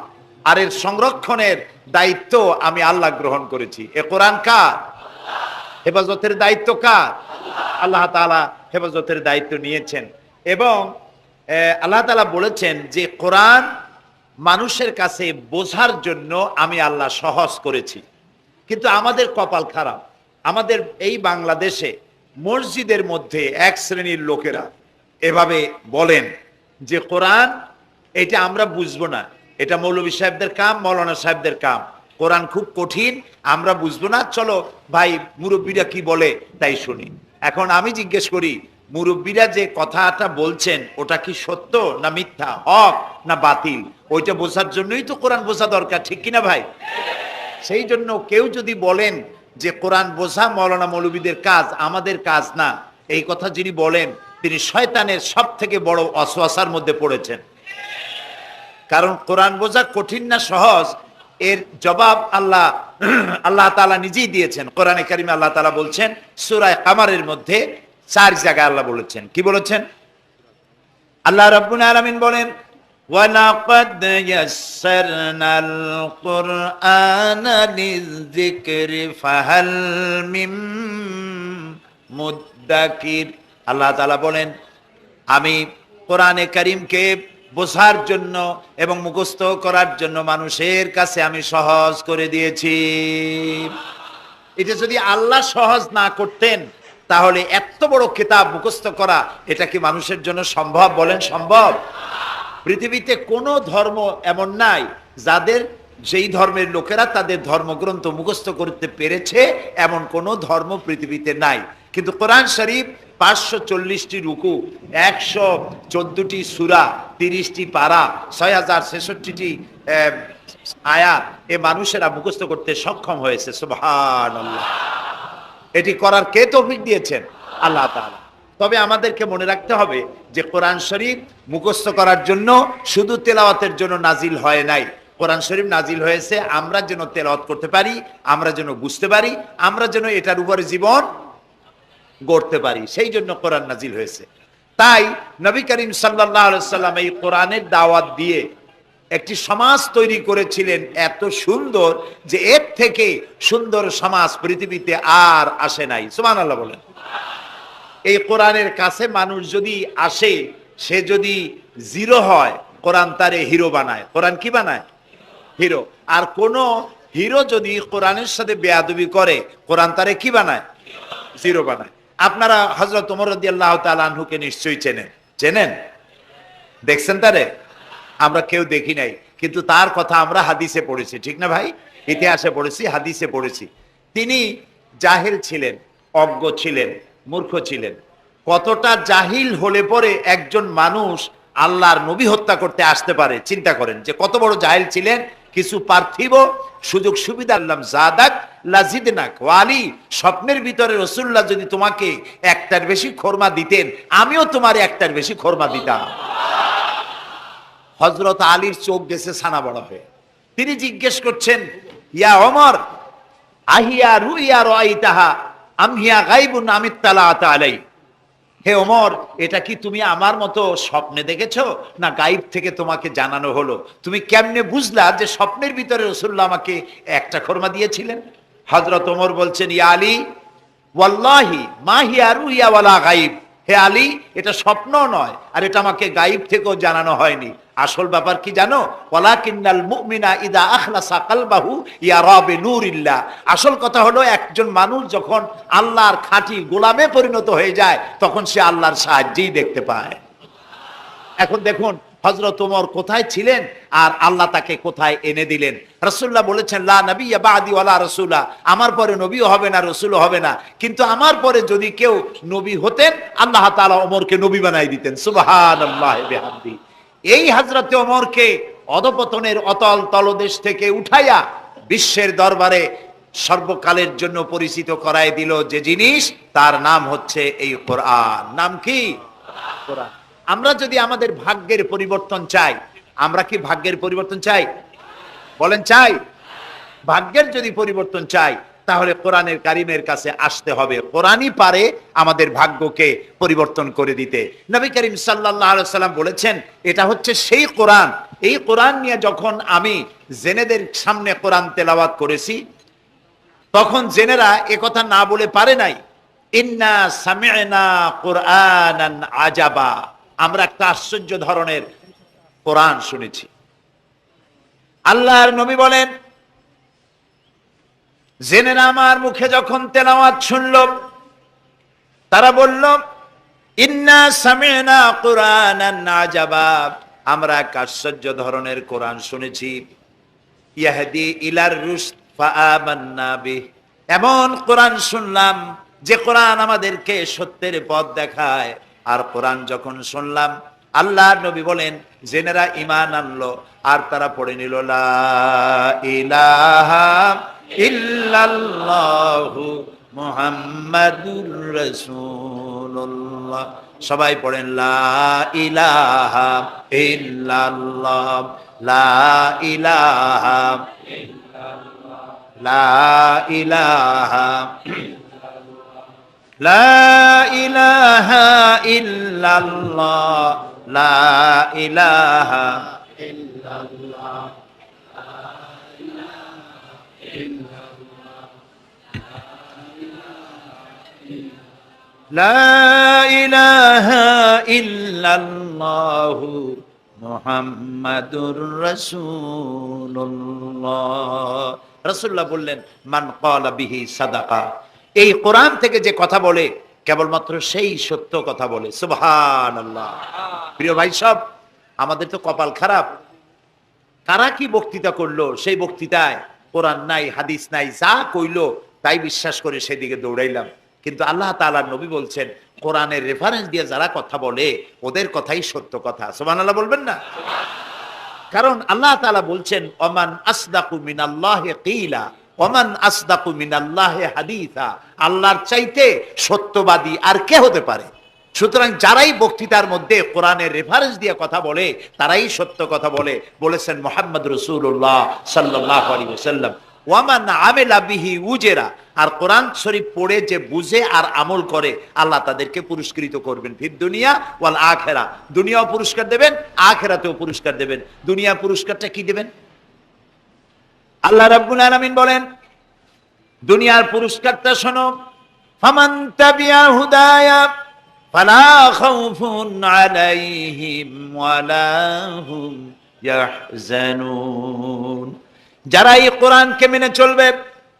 আর এর সংরক্ষণের দায়িত্ব আমি আল্লাহ গ্রহণ করেছি। এ কোরআন কার? হেফাজতের দায়িত্ব কার? আল্লাহ তাআলা হেফাজতের দায়িত্ব নিয়েছেন। এবং আল্লাহ তাআলা বলেছেন যে কোরআন মানুষের কাছে বোঝার জন্য আমি আল্লাহ সহজ করেছি। কিন্তু আমাদের কপাল খারাপ, আমাদের এই বাংলাদেশে মসজিদের মধ্যে এক শ্রেণীর লোকেরা এভাবে বলেন যে কোরআন এটা আমরা বুঝবো না, এটা মৌলভী সাহেবদের কাম, মৌলানা সাহেবদের কাম, কোরআন খুব কঠিন, আমরা বুঝবো না, চলো ভাই মুরব্বীরা কি বলে তাই শুনি। এখন আমি জিজ্ঞেস করি, মুরব্বীরা যে কথাটা বলছেন ওটা কি সত্য না মিথ্যা, হক না বাতিল? ওইটা বোঝার জন্যই তো কোরআন বোঝা দরকার, ঠিক কিনা ভাই? সেই জন্য কেউ যদি বলেন যে কোরআন বোঝা মৌলানা মৌলবীদের কাজ, আমাদের কাজ না, এই কথা যিনি বলেন তিনি শয়তানের সব থেকে বড় ওয়াসওয়াসার মধ্যে পড়েছেন। কারণ কোরআন বোঝা কঠিন না সহজ, এর জবাব আল্লাহ তাআলা নিজেই দিয়েছেন। কোরআনে কারিমে আল্লাহ তাআলা বলছেন সূরা কামারের মধ্যে 4 জায়গায় আল্লাহ বলেছেন, কি বলেছেন? আল্লাহ রাব্বুল আলামিন বলেন وَلَقَدْ يَسَّرْنَا الْقُرْآنَ لِلذِّكْرِ فَهَلْ مِن মুদ্দাকির। আল্লাহ তাআলা বলেন আমি কোরআনে কারীমকে বোঝার জন্য এবং মুখস্থ করার জন্য মানুষের কাছে আমি সহজ করে দিয়েছি। এটা যদি আল্লাহ সহজ না করতেন তাহলে এত বড় কিতাব মুখস্থ করা এটা কি মানুষের জন্য সম্ভব? বলেন সম্ভব? পৃথিবীতে কোনো ধর্ম এমন নাই যাদের, যেই ধর্মের লোকেরা তাদের ধর্মগ্রন্থ মুখস্থ করতে পেরেছে, এমন কোনো ধর্ম পৃথিবীতে নাই। কিন্তু কোরআন শরীফ 540টি রুকু, 114টি সূরা, 30টি পারা, 6066টি আয়াত এ মানুষেরা মুখস্থ করতে সক্ষম হয়েছে। সুবহানাল্লাহ। এটি করার কে তৌফিক দিয়েছেন? আল্লাহ তাআলা। তবে আমাদেরকে মনে রাখতে হবে যে কোরআন শরীফ মুখস্থ করার জন্য শুধু তেলাওয়াতের জন্য নাজিল হয় নাই। কোরআন শরীফ নাজিল হয়েছে আমরা যেন তেলাওয়াত করতে পারি, আমরা যেন বুঝতে পারি, আমরা যেন এটার উপরে জীবন গড়তে পারি, সেই জন্য কোরআন নাজিল হয়েছে। তাই নবী করিম সাল্লাল্লাহু আলাইহি সাল্লাম এই কোরআনের দাওয়াত দিয়ে একটি সমাজ তৈরি করেছিলেন এত সুন্দর যে এর থেকে সুন্দর সমাজ পৃথিবীতে আর আসে নাই। সুবহানাল্লাহ বলেন। এই কোরআনের কাছে মানুষ যদি আসে, সে যদি জিরো হয়, কোরআন তারে হিরো বানায়। কোরআন কি বানায়? হিরো। আর কোন হিরো যদি কোরআনের সাথে বেয়াদবি করে, কোরআন তারে কি বানায়? জিরো বানায়। আপনারা হযরত ওমর রাদিয়াল্লাহু তাআলা আনহুকে নিশ্চয়ই চেনেন। চেনেন? দেখছেন তারে? আমরা কেউ দেখি নাই, কিন্তু তার কথা আমরা হাদিসে পড়েছি, ঠিক না ভাই? ইতিহাসে পড়েছি, হাদিসে পড়েছি। তিনি জাহিল ছিলেন, অজ্ঞ ছিলেন, মূর্খ ছিলেন। কতটা জাহিল হলে পরে একজন মানুষ আল্লাহর নবী হত্যা করতে আসতে পারে, চিন্তা করেন যে কত বড় জাহিল ছিলেন। কিছু পার্থিব সুযোগ সুবিধা আল্লাহ জাদাক লাজিদনাক। ওয়ালি, স্বপ্নের ভিতরে রাসূলুল্লাহ যদি তোমাকে একটার বেশি খোরমা দিতেন, আমিও তোমার একটার বেশি খোরমা দিতাম। হযরত আলীর চোখ গেছে ছানা বড় হয়ে। তিনি জিজ্ঞেস করছেন, ইয়া ওমর, আহিয়া রুইয়া রাইতাহা আম হিয়া গায়বুন আম ইত্তালাআত আলাই। হে ওমর, এটা কি তুমি আমার মতো স্বপ্নে দেখেছো না গায়েব থেকে তোমাকে জানানো হলো? তুমি কেমনে বুঝলা যে স্বপ্নের ভিতরে রাসূলুল্লাহ আমাকে একটা খোরমা দিয়েছিলেন? হযরত ওমর বলছেন, ইয়া আলী ওয়াল্লাহি মা হিয়া রুইয়া ওয়ালা গায়ব। হে আলী, এটা স্বপ্ন নয়, আর এটা আমাকে গায়েব থেকেও জানানো হয়নি। আসল ব্যাপার কি জানো? ওয়ালাকিন্নাল মুমিনা ইদা আখলাসা কলবাহু ইয়ারা বিনুরিল্লাহ। আসল কথা হলো একজন মানুষ যখন আল্লাহর খাঁটি গোলামে পরিণত হয়ে যায়, তখন সে আল্লাহর সাহায্যেই দেখতে পায়। এখন দেখুন হযরত ওমর কোথায় ছিলেন আর আল্লাহ তাকে কোথায় এনে দিলেন। রাসূলুল্লাহ বলেছেন, লা নাবিয়্যা বা'দি ওয়ালা রাসূলা, আমার পরে নবীও হবে না, রাসূলও হবে না। কিন্তু আমার পরে যদি কেউ নবী হতেন, আল্লাহ তাআলা ওমরকে নবী বানাই দিতেন। সুবহানাল্লাহি বিহামদি। এই হযরত ওমরকে অধপতনের অতল তলদেশ থেকে উঠাইয়া বিশ্বের দরবারে সর্বকালের জন্য পরিচিত করায় দিল যে জিনিস, তার নাম হচ্ছে এই কোরআন। নাম কি? কোরআন। আমরা যদি আমাদের ভাগ্যের পরিবর্তন চাই, আমরা কি ভাগ্যের পরিবর্তন চাই? বলেন চাই? ভাগ্যের যদি পরিবর্তন চাই, তাহলে কোরআনের কারিমের কাছে আসতে হবে। কোরআনই পারে আমাদের ভাগ্যকে পরিবর্তন করে দিতে। নবী করিম সাল্লাল্লাহু আলাইহি সাল্লাম বলেছেন, এটা হচ্ছে সেই কোরআন, এই কোরআন নিয়ে যখন আমি জেনেদের সামনে কোরআন তেলাওয়াত করেছি, তখন জেনেরা একথা না বলে পারে নাই, ইন্না সামি'না কুরআনান আজাবা, আমরা একটা আশ্চর্য ধরনের কোরআন শুনেছি। আল্লাহর নবী বলেন, জেনেরা আমার মুখে যখন তেলাওয়াত শুনল, তারা বলল, ইন্না সামি'না কুরআনান আজাবা, আমরা এক আশ্চর্য ধরনের কোরআন শুনেছি। ইয়াহদি ইলার রুশদ ফাআমান্না বিহি, এমন কোরআন শুনলাম যে কোরআন আমাদেরকে সত্যের পথ দেখায়। আর কোরআন যখন শুনলাম, আল্লাহর নবী বলেন, জেনেরা ঈমান আনলো আর তারা পড়ে নিল লা ইলাহা ইল্লাল্লাহু মুহাম্মাদুর রাসূলুল্লাহ। সবাই পড়েন লা ইলাহা ইল্লাল্লাহ, লা ইলাহা, লা ইলাহা, লা ইলাহা ইল্লাল্লাহ, লা ইলাহা ইল্লাল্লাহ, লা ইলাহা ইল্লাল্লাহু মুহাম্মাদুর রাসূলুল্লাহ। রাসূলুল্লাহ বললেন, মান ক্বালা বিহি সাদাকা, এই কোরআন থেকে যে কথা বলে কেবলমাত্র সেই সত্য কথা বলে। সুবহানাল্লাহ। প্রিয় ভাই সব, আমাদের তো কপাল খারাপ, কারা কি বক্তৃতা করলো, সেই বক্তৃতায় কোরআন নাই, হাদিস নাই, যা কইলো তাই বিশ্বাস করে সেদিকে দৌড়াইলাম। কিন্তু আল্লাহ তাআলার নবী বলছেন, কোরআনের রেফারেন্স দিয়ে যারা কথা বলে ওদের কথাই সত্য কথা। সুবহানাল্লাহ বলবেন না? কারণ আল্লাহ তাআলা বলছেন, ওমান আসদাকু মিনাল্লাহি কিলা ওমান আসদাকু মিনাল্লাহি হাদিসা, আল্লাহর চাইতে সত্যবাদী আর কে হতে পারে? সুতরাং যারাই বক্তৃতার মধ্যে কোরআনের রেফারেন্স দিয়ে কথা বলে তারাই সত্য কথা বলে, বলেছেন মুহাম্মদ রাসূলুল্লাহ সাল্লাল্লাহু আলাইহি ওয়াসাল্লাম। ওয়ামান আমিলা বিহি উজরা, আর কোরআন শরীফ পড়ে যে বুঝে আর আমল করে, আল্লাহ তাদেরকে পুরস্কৃত করবেন ফিদ দুনিয়া ওয়াল আখিরা, দুনিয়াও পুরস্কার দেবেন, আখিরাতেও পুরস্কার দেবেন। দুনিয়া পুরস্কারটা কি দেবেন? আল্লাহ রাব্বুল আলামিন বলেন, দুনিয়ার পুরস্কারটা শোনো, ফামান তাবিয়া হুদায়া ফালা খাউফুন আলাইহিম ওয়ালা হুম ইয়াহজানুন, যারা এই কোরআনকে মেনে চলবে,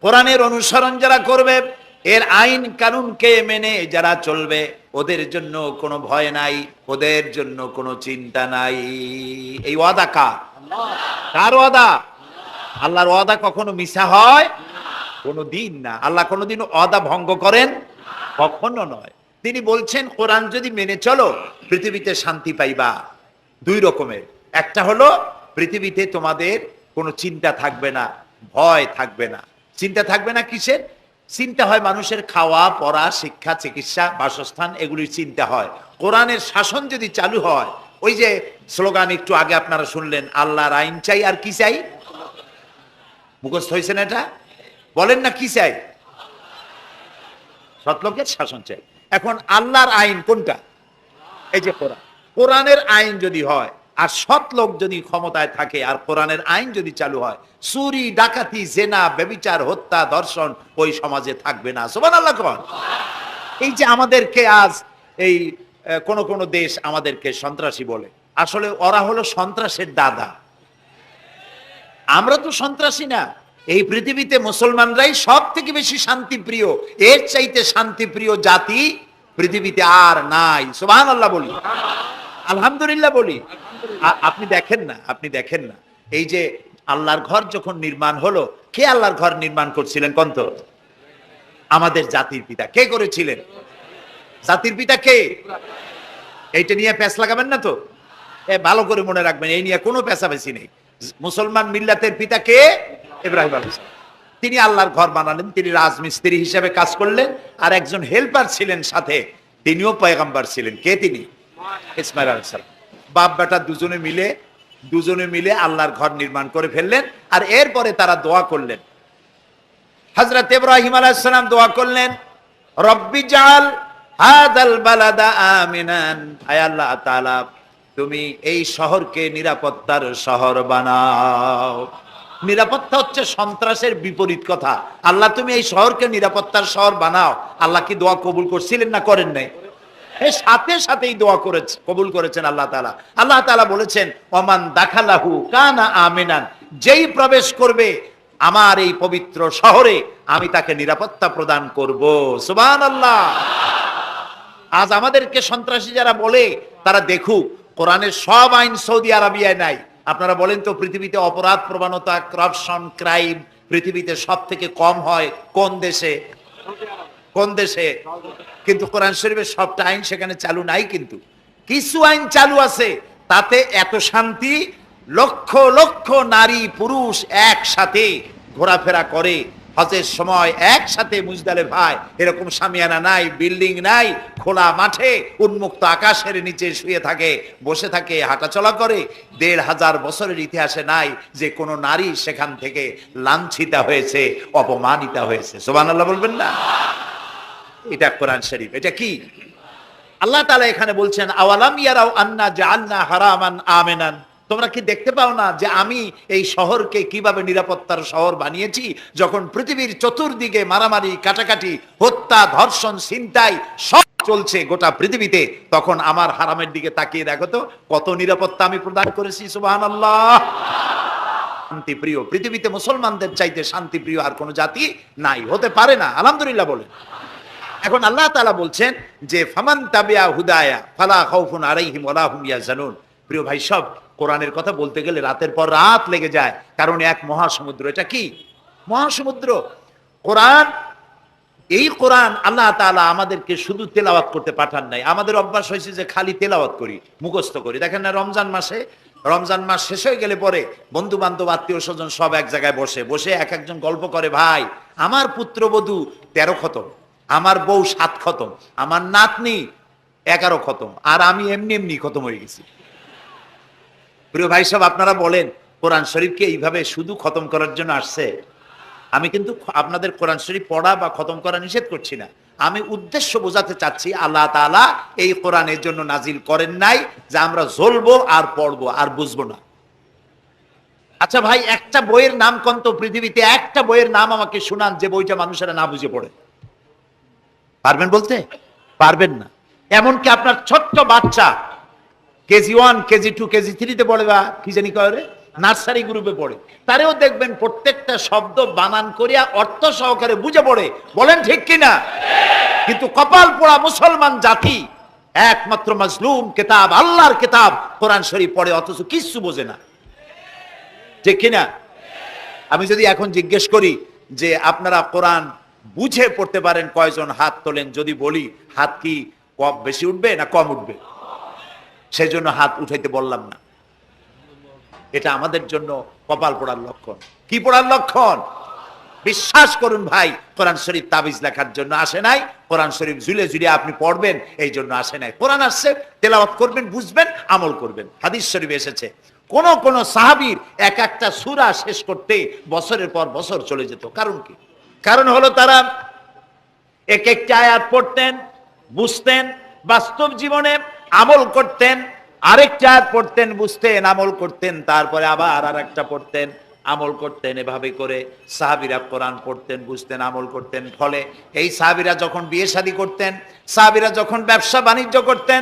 কোরআনের অনুসরণ যারা করবে, এর আইন কানুনকে মেনে যারা চলবে, ওদের জন্য কোনো ভয় নাই, ওদের জন্য কোনো চিন্তা নাই। এই ওয়াদা কার? কার ওয়াদা? আল্লাহর ওয়াদা কখনো মিছা হয়? কোনো দিন না। আল্লাহ কোনোদিন ওয়াদা ভঙ্গ করেন? কখনো নয়। তিনি বলছেন, কোরআন যদি মেনে চলো পৃথিবীতে শান্তি পাইবা দুই রকমের। একটা হলো পৃথিবীতে তোমাদের কোনো চিন্তা থাকবে না, ভয় থাকবে না। চিন্তা থাকবে না কিসের? চিন্তা হয় মানুষের খাওয়া পড়া, শিক্ষা, চিকিৎসা, বাসস্থান, এগুলির চিন্তা হয়। কোরআনের শাসন যদি চালু হয়, ওই যে স্লোগান একটু আগে আপনারা শুনলেন, আল্লাহর আইন চাই আর কি চাই? মুখস্থ হয়েছে না এটা? বলেন না কি চাই? সৎলোকের শাসন চাই। এখন আল্লাহর আইন কোনটা? এই যে কোরআন। কোরআনের আইন যদি হয় আর সৎ লোক যদি ক্ষমতায় থাকে আর কোরআনের আইন যদি চালু হয়, চুরি, ডাকাতি, জেনা, ব্যভিচার, হত্যা, ধর্ষণ ওই সমাজে থাকবে না। সুবহানাল্লাহ কোন? এই যে আমাদেরকে আজ এই কোন কোন দেশ আমাদেরকে সন্ত্রাসী বলে, আসলে ওরা হলো সন্ত্রাসের দাদা। আমরা তো সন্ত্রাসী না। এই পৃথিবীতে মুসলমানরাই সব থেকে বেশি শান্তিপ্রিয়। এর চাইতে শান্তিপ্রিয় জাতি পৃথিবীতে আর নাই। সুবহানাল্লাহ বলি, আলহামদুলিল্লাহ বলি। আপনি দেখেন না, আপনি দেখেন না, এই যে আল্লাহর ঘর যখন নির্মাণ হলো, কে আল্লাহর ঘর নির্মাণ করছিলেন কোন তো? আমাদের জাতির পিতা। কে করেছিলেন? জাতির পিতা কে? এইটা নিয়ে প্যাঁচ লাগাবেন না তো, ভালো করে মনে রাখবেন, এই নিয়ে কোনো পেঁচাপেচি নেই। মুসলমান মিল্লাতের পিতা কে? ইব্রাহিম আলাইহিস সালাম। তিনি আল্লাহর ঘর বানালেন, তিনি রাজমিস্ত্রি হিসেবে কাজ করলেন, আর একজন হেল্পার ছিলেন সাথে, তিনিও পয়গম্বর ছিলেন। কে তিনি? ইসমাঈল আলাইহিস সালাম। বাপ বেটা দুজনে মিলে আল্লাহর ঘর নির্মাণ করে ফেললেন। আর এরপরে তারা দোয়া করলেন, হযরত ইব্রাহিম আলাইহিস সালাম দোয়া করলেন, রব্বি জাল হাদাল বালাদা আমিনান, আয় আল্লাহ তাআলা তুমি এই শহরকে নিরাপত্তার শহর বানাও। নিরাপত্তা হচ্ছে সন্ত্রাসের বিপরীত কথা। আল্লাহ তুমি এই শহরকে নিরাপত্তার শহর বানাও। আল্লাহ কি দোয়া কবুল করছিলেন না করেন নাই? সাথে সাথেই দোয়া করেছে, কবুল করেছেন আল্লাহ তাআলা। আল্লাহ তাআলা বলেছেন, ওমান দাখালাহু কানা আমিনান, যেই প্রবেশ করবে আমার এই পবিত্র শহরে আমি তাকে নিরাপত্তা প্রদান করব। সুবহানাল্লাহ। আজ আমাদেরকে সন্ত্রাসী যারা বলে তারা দেখুক কোরআনের সব আইন সৌদি আরবিয়ায় নাই। আপনারা বলেন তো পৃথিবীতে অপরাধ প্রবণতা, করাপশন, ক্রাইম পৃথিবীতে সব থেকে কম হয় কোন দেশে? কোন দেশে? কিন্তু কোরআন শরীফের সবটা আইন সেখানে চালু নাই। কিন্তু কিছু আইন চালু আছে, তাতে এত শান্তি, লক্ষ লক্ষ নারী পুরুষ একসাথে ঘোরাফেরা করে হজের সময় একসাথে মুজদালিফায়। এরকম শামিয়ানা নাই, বিল্ডিং নাই, খোলা মাঠে উন্মুক্ত আকাশের নিচে শুয়ে থাকে, বসে থাকে, হাঁটাচলা করে। ১৫০০ বছরের ইতিহাসে নাই যে কোনো নারী সেখান থেকে লাঞ্ছিতা হয়েছে, অপমানিতা হয়েছে। সুবহানাল্লাহ বলবেন না? এটা কোরআন শরীফ। এটা কি? আল্লাহ তাআলা এখানে বলছেন, আওয়ালাম ইয়ারাও আন্না জাআলনা হারামান আমিনান, তোমরা কি দেখতে পাও না যে আমি এই শহরকে কিভাবে নিরাপত্তার শহর বানিয়েছি? যখন পৃথিবীর চতুর্দিকে মারামারি, কাটাকাটি, হত্যা, ধর্ষণ, ছিনতাই সব চলছে গোটা পৃথিবীতে, তখন আমার হারামের দিকে তাকিয়ে দেখো তো কত নিরাপত্তা আমি প্রদান করেছি। সুবহানাল্লাহ। শান্তিপ্রিয়, পৃথিবীতে মুসলমানদের চাইতে শান্তিপ্রিয় আর কোনো জাতি নাই, হতে পারে না। আলহামদুলিল্লাহ বলেন। এখন আল্লাহ তাআলা বলছেন যে ফামান তাবিয়া হুদায়া ফালা খাউফুন আলাইহিম ওয়ালা হুম ইয়াহজানুন। প্রিয় ভাই, সব কোরআনের কথা বলতে গেলে রাতের পর রাত লেগে যায়, কারণ এক মহাসমুদ্র। এটা কি মহাসমুদ্র? কোরআন। এই কোরআন আল্লাহ তাআলা আমাদেরকে শুধু তেলাওয়াত করতে পাঠান নাই। আমাদের অভ্যাস হয়েছে যে খালি তেলাওয়াত করি, মুখস্থ করি। দেখেন না, রমজান মাস শেষ হয়ে গেলে পরে বন্ধু বান্ধব, আত্মীয় স্বজন সব এক জায়গায় বসে বসে এক একজন গল্প করে, ভাই আমার পুত্রবধূ 13 খতম, আমার বউ 7 খতম, আমার নাতনি 11 খতম, আর আমি এমনি এমনি খতম হয়ে গেছি। প্রিয় ভাই সব, আপনারা বলেন কোরআন শরীফকে এইভাবে শুধু খতম করার জন্য আসছে? আমি কিন্তু আপনাদের কোরআন শরীফ পড়া বা খতম করা নিষেধ করছি না। আমি উদ্দেশ্য বোঝাতে চাচ্ছি, আল্লাহ তাআলা এই কোরআনের জন্য নাজিল করেন নাই যে আমরা জ্বলবো আর পড়বো আর বুঝবো না। আচ্ছা ভাই, একটা বইয়ের নাম কোন তো পৃথিবীতে? একটা বইয়ের নাম আমাকে শুনান যে বইটা মানুষেরা না বুঝে পড়ে। পারবেন বলতে? পারবেন না। এমনকি আপনার ছোট্ট বাচ্চা কেজি 1, কেজি 2, কেজি 3-তে পড়ে, বা কি জানি কয়, নার্সারি গ্রুপে পড়ে, তারেও দেখবেন প্রত্যেকটা শব্দ বানান করিয়া অর্থ সহকারে বুঝে পড়ে। বলেন ঠিক কিনা? কিন্তু কপাল পোড়া মুসলমান জাতি একমাত্র মাজলুম কিতাব, আল্লাহর কিতাব কোরআন শরীফ পড়ে, অথচ কিছু বোঝে না। ঠিক কিনা? আমি যদি এখন জিজ্ঞেস করি যে আপনারা কোরআন বুঝে পড়তে পারেন কয়জন, হাত তোলেন। যদি বলি হাত কি কম বেশি উঠবে না কম উঠবে? সেই জন্য হাত উঠাইতে বললাম না। এটা আমাদের জন্য কপাল পোড়ার লক্ষণ। কি পোড়ার লক্ষণ? বিশ্বাস করুন ভাই, কোরআন শরীফ তাবিজ লেখার জন্য আসে নাই, কোরআন শরীফ ঝুলে ঝুলে আপনি পড়বেন এই জন্য আসে নাই। কোরআন আসছে তেলাওয়াত করবেন, বুঝবেন, আমল করবেন। হাদিস শরীফে এসেছে কোন কোন সাহাবীর এক একটা সূরা শেষ করতে বছরের পর বছর চলে যেত। কারণ কি? কারণ হলো তারা এক একটা আয়াত পড়তেন, বুঝতেন, বাস্তব জীবনে আমল করতেন, আরেকটা আয়াত পড়তেন, বুঝতেন, আমল করতেন, তারপরে আবার আরেকটা পড়তেন, আমল করতেন। এভাবে করে সাহাবীরা কোরআন পড়তেন, বুঝতেন, আমল করতেন। ফলে এই সাহাবীরা যখন বিয়ে শাদী করতেন, সাহাবীরা যখন ব্যবসা বাণিজ্য করতেন,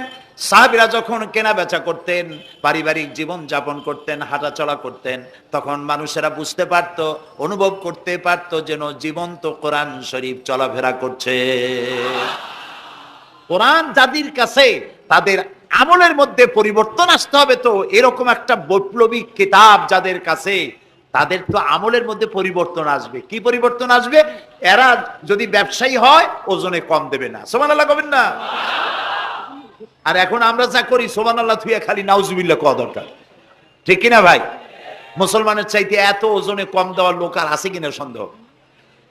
সাহাবীরা যখন কেনা বেচা করতেন, পারিবারিক জীবন যাপন করতেন, হাঁটাচলা করতেন, তখন মানুষেরা বুঝতে পারত, অনুভব করতে পারত যেন জীবন্ত কোরআন শরীফ চলাফেরা করছে। কোরআন যাদের কাছে, তাদের আমলের মধ্যে পরিবর্তন আসতে হবে। তো এরকম একটা বৈপ্লবিক কিতাব যাদের কাছে, তাদের তো আমলের মধ্যে পরিবর্তন আসবে। কি পরিবর্তন আসবে? এরা যদি ব্যবসায়ী হয় ওজনে কম দেবে না। সুবহানাল্লাহ কবেন না? আর এখন আমরা যা করি, সুবহানাল্লাহ থুইয়া খালি নাউজুবিল্লাহ কওয়া দরকার। ঠিক কিনা ভাই? মুসলমানের চাইতে এত ওজনে কম দেওয়ার লোক আর আছে কিনা সন্দেহ।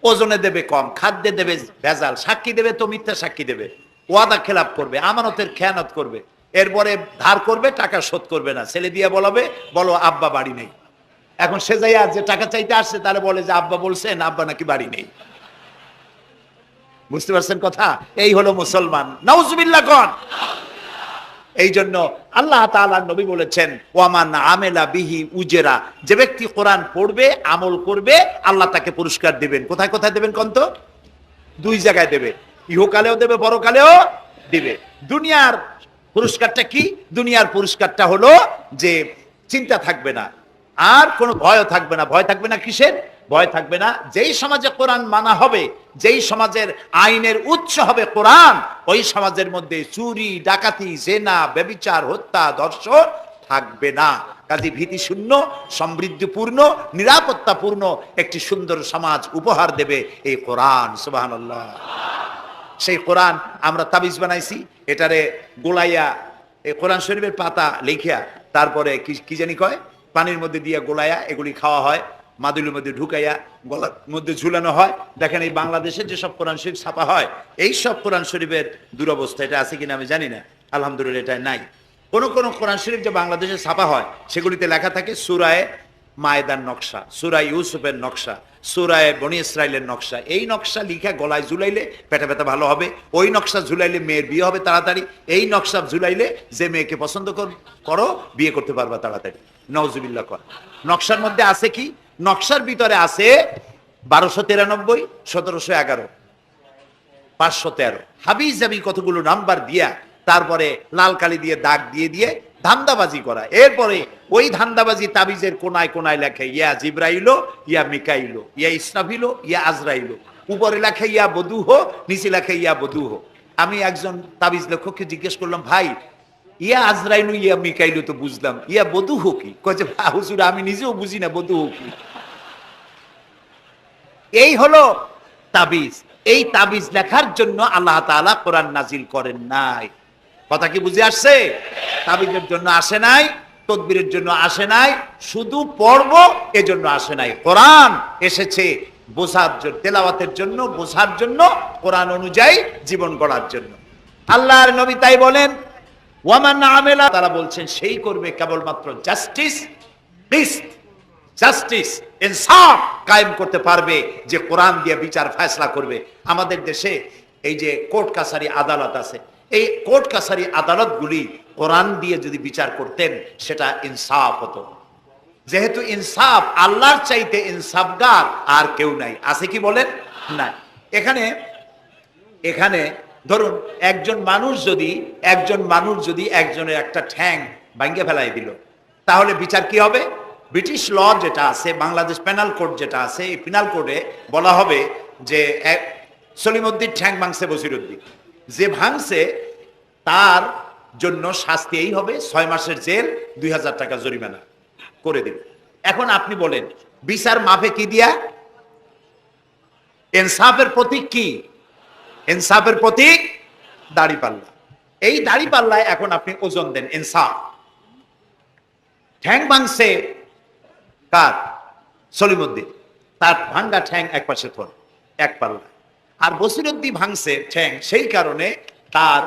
ওজনে দেবে কম, খাদ্যে দেবে ভেজাল, সাক্ষী দেবে তো মিথ্যা সাক্ষী দেবে, ওয়াদা খেলাপ করবে, আমানতের খেয়ানত করবে, এরপরে ধার করবে, টাকা শোধ করবে না। ছেলে দিয়ে বলাবে, বলো আব্বা বাড়ি নেই। এখন সে যাইয়া যে টাকা চাইতে আসছে তাহলে বলে যে আব্বা বলছেন আব্বা নাকি বাড়ি নেই। বুঝতে পারছেন কথা? এই হলো মুসলমান। নাউজুবিল্লাহ কোন। এই জন্য আল্লাহ তাআলা নবী বলেছেন ওয়ামান আমেলা বিহি উজরা, যে ব্যক্তি কোরআন পড়বে আমল করবে আল্লাহ তাকে পুরস্কার দিবেন। কোথায় কোথায় দেবেন কোন তো? দুই জায়গায় দেবে, ইহকালেও দেবে পরকালেও দিবে। দুনিয়ার পুরস্কারটা কি? দুনিয়ার পুরস্কারটা হলো যে চিন্তা থাকবে না, আর কোনো ভয় থাকবে না। ভয় থাকবে না কিসের? ভয় থাকবে না যেই সমাজে কোরআন মানা হবে, যেই সমাজের আইনের উৎস হবে কোরআন, ওই সমাজের মধ্যে চুরি ডাকাতি জেনা ব্যভিচার হত্যা ধর্ষণ থাকবে না। কাজে ভীতি শূন্য সমৃদ্ধিপূর্ণ নিরাপত্তাপূর্ণ একটি সুন্দর সমাজ উপহার দেবে এই কোরআন। সুবহানাল্লাহ। সেই কোরআন আমরা তাবিজ বানাইছি, এটারে গোলাইয়া এই কোরআন শরীফের পাতা লিখিয়া তারপরে কি জানি কয় পানির মধ্যে দিয়ে গোলাইয়া এগুলি খাওয়া হয়, মাদুলির মধ্যে ঢুকাইয়া গলার মধ্যে ঝুলানো হয়। দেখেন এই বাংলাদেশের যেসব কোরআন শরীফ ছাপা হয়, এই সব কোরআন শরীফের দুরবস্থা। এটা আছে কিনা আমি জানি না, আলহামদুলিল্লাহ এটা নাই। কোন কোন কোরআন শরীফ যে বাংলাদেশে ছাপা হয় সেগুলিতে লেখা থাকে সূরায়ে মায়েদার নকশা, সূরা ইউসুফের নকশা, সূরায়ে বনি ইসরাইলের নকশা। এই নকশা লিখা গলায় ঝুলাইলে পেটে ব্যথা ভালো হবে, ওই নকশা ঝুলাইলে মেয়ের বিয়ে হবে তাড়াতাড়ি, এই নকশা ঝুলাইলে যে মেয়েকে পছন্দ করো বিয়ে করতে পারবা তাড়াতাড়ি। নাউজুবিল্লাহ কর। নকশার মধ্যে আছে কি? নকশার ভিতরে আছে 1293, 1711, 513 হাবিজ জাবি কতগুলো নাম্বার দিয়া তারপরে লাল কালি দিয়ে দাগ দিয়ে দিয়ে ধান্দাবাজি করা। এরপরে ওই ধান্দাবাজি তাবিজের কোনায় কোনায় লেখে ইয়া জিব্রাইলো, ইয়া মিকাইলো, ইয়া ইসরাফিলো, ইয়া আজরাইলো। উপরে লেখে ইয়া বদুহ, নিচে লেখে ইয়া বদুহ। আমি একজন তাবিজ লেখককে জিজ্ঞেস করলাম, ভাই ইয়া আজরাইলু ইয়া মিকাইলু তো বুঝলাম, ইয়া বদুহ কি? কয়েছে হুজুর আমি নিজেও বুঝি না বদুহ কি। এই হলো তাবিজ। এই তাবিজ লেখার জন্য আল্লাহ তাআলা কোরআন নাজিল করেন নাই। কথা কি বুঝে আসছে? তাবিজের জন্য আসে নাই, তদবিরের জন্য আসে নাই, শুধু পড়ব এজন্য আসে নাই। কোরআন এসেছে বোঝার জন্য, তেলাওয়াতের জন্য, বোঝার জন্য, কোরআন অনুযায়ী জীবন গড়ার জন্য। আল্লাহর নবী তাই বলেন ওয়ামান আমেলা, তারা বলছেন সেই করবে কেবলমাত্র জাস্টিস, জাস্টিস ইনসাফ কায়েম করতে পারবে যে কোরআন দিয়ে বিচার ফয়সালা করবে। আমাদের দেশে এই যে কোর্ট কাছারি আদালত আছে, এই কোর্ট কাছারি আদালতগুলি কোরআন দিয়ে যদি বিচার করতেন সেটা ইনসাফ হতো। যেহেতু ইনসাফ, আল্লাহর চাইতে ইনসাফগার আর কেউ নাই। আছে কি বলেন? নাই। এখানে ধরুন একজন মানুষ যদি একজনের একটা ঠ্যাং ভাঙ্গে ফেলাই দিল, তাহলে বিচার কি হবে? ব্রিটিশ ল যেটা আছে, বাংলাদেশ পেনাল কোড যেটা আছে, এই পেনাল কোডে বলা হবে যে সলিমউদ্দিন ঠ্যাং ভাঙছে বসিরউদ্দিন, যে ভাঙছে তার জন্য শাস্তি এই হবে 6 মাসের জেল, 2000 টাকা জরিমানা করে দিবে। এখন আপনি বলেন বিচার মাপে কি দিয়া? ইনসাফের প্রতীক কি? ইনসাফের প্রতীক দাড়িপাল্লা। এই দাড়িপাল্লায় এখন আপনি ওজন দেন ইনসাফ। ঠ্যাং ভাঙছে কার? সলিমউদ্দিন, তার ভাঙ্গা ঠ্যাং এক পাশে থন, এক পাল্লা। আর বসিরউদ্দিন ভাঙছে ঠ্যাং, সেই কারণে তার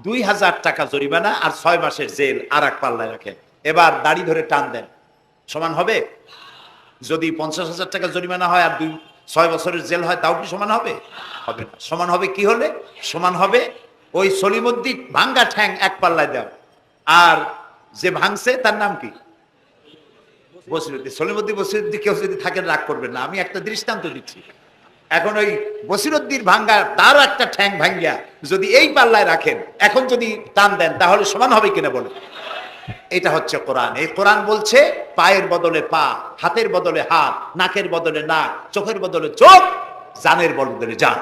2000 টাকা জরিমানা আর 6 মাসের জেল আর এক পাল্লায় রাখেন। এবার দাড়ি ধরে টান দেন, সমান হবে? যদি 50,000 টাকা জরিমানা হয় আর 6 বছরের জেল হয়, তাও কি সমান হবে? হবে না। সমান হবে কি হলে? সমান হবে ওই সলিমউদ্দিন ভাঙ্গা ঠ্যাং এক পাল্লায় দাও, আর যে ভাঙছে তার নাম কি? বসিরউদ্দিন। বসিরউদ্দিন কেউ যদি থাকেন রাগ করবেন না, আমি একটা দৃষ্টান্ত দিচ্ছি। এখন ওই বসিরউদ্দিন ভাঙ্গা তার একটা ঠ্যাং ভাঙ্গিয়া যদি এই পাল্লায় রাখেন, এখন যদি টান দেন তাহলে সমান হবে কিনা বলে? এটা হচ্ছে কোরআন। এই কোরআন বলছে পায়ের বদলে পা, হাতের বদলে হাত, নাকের বদলে নাক, চোখের বদলে চোখ, জানের বদলে জান।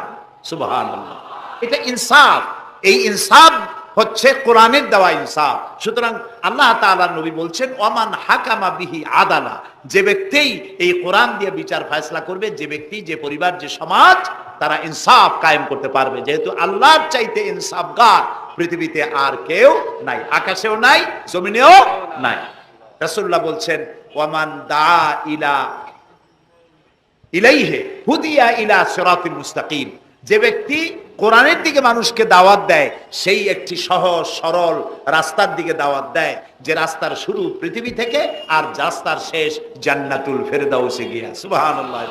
সুবহানাল্লাহ। এটা ইনসাফ। এই ইনসাফ হচ্ছে কোরআনের দেওয়া ইনসাফ। সুতরাং আল্লাহ তাআলা নবী বলছেন ওয়ামান হাকামা বিহি আদালা, যে ব্যক্তি এই কোরআন দিয়ে বিচার ফয়সালা করবে, যে ব্যক্তি, যে পরিবার, যে সমাজ, তারা ইনসাফ কায়েম করতে পারবে। যেহেতু আল্লাহর চাইতে ইনসাফগার পৃথিবীতে আর কেউ নাই, আকাশেও নাই, জমিনেও নাই। রাসূলুল্লাহ বলছেন ওয়ামান দা ইলাইহি হুদিয়া ইলা সিরাতিল মুস্তাকিম, যে ব্যক্তি কোরআনের দিকে মানুষকে দাওয়াত দেয়, সেই একটি সহজ সরল রাস্তার দিকে দাওয়াত দেয়, যে রাস্তার শুরু পৃথিবী থেকে আর রাস্তার শেষ জান্নাতুল ফেরদাউসে গিয়া। সুবহানাল্লাহ।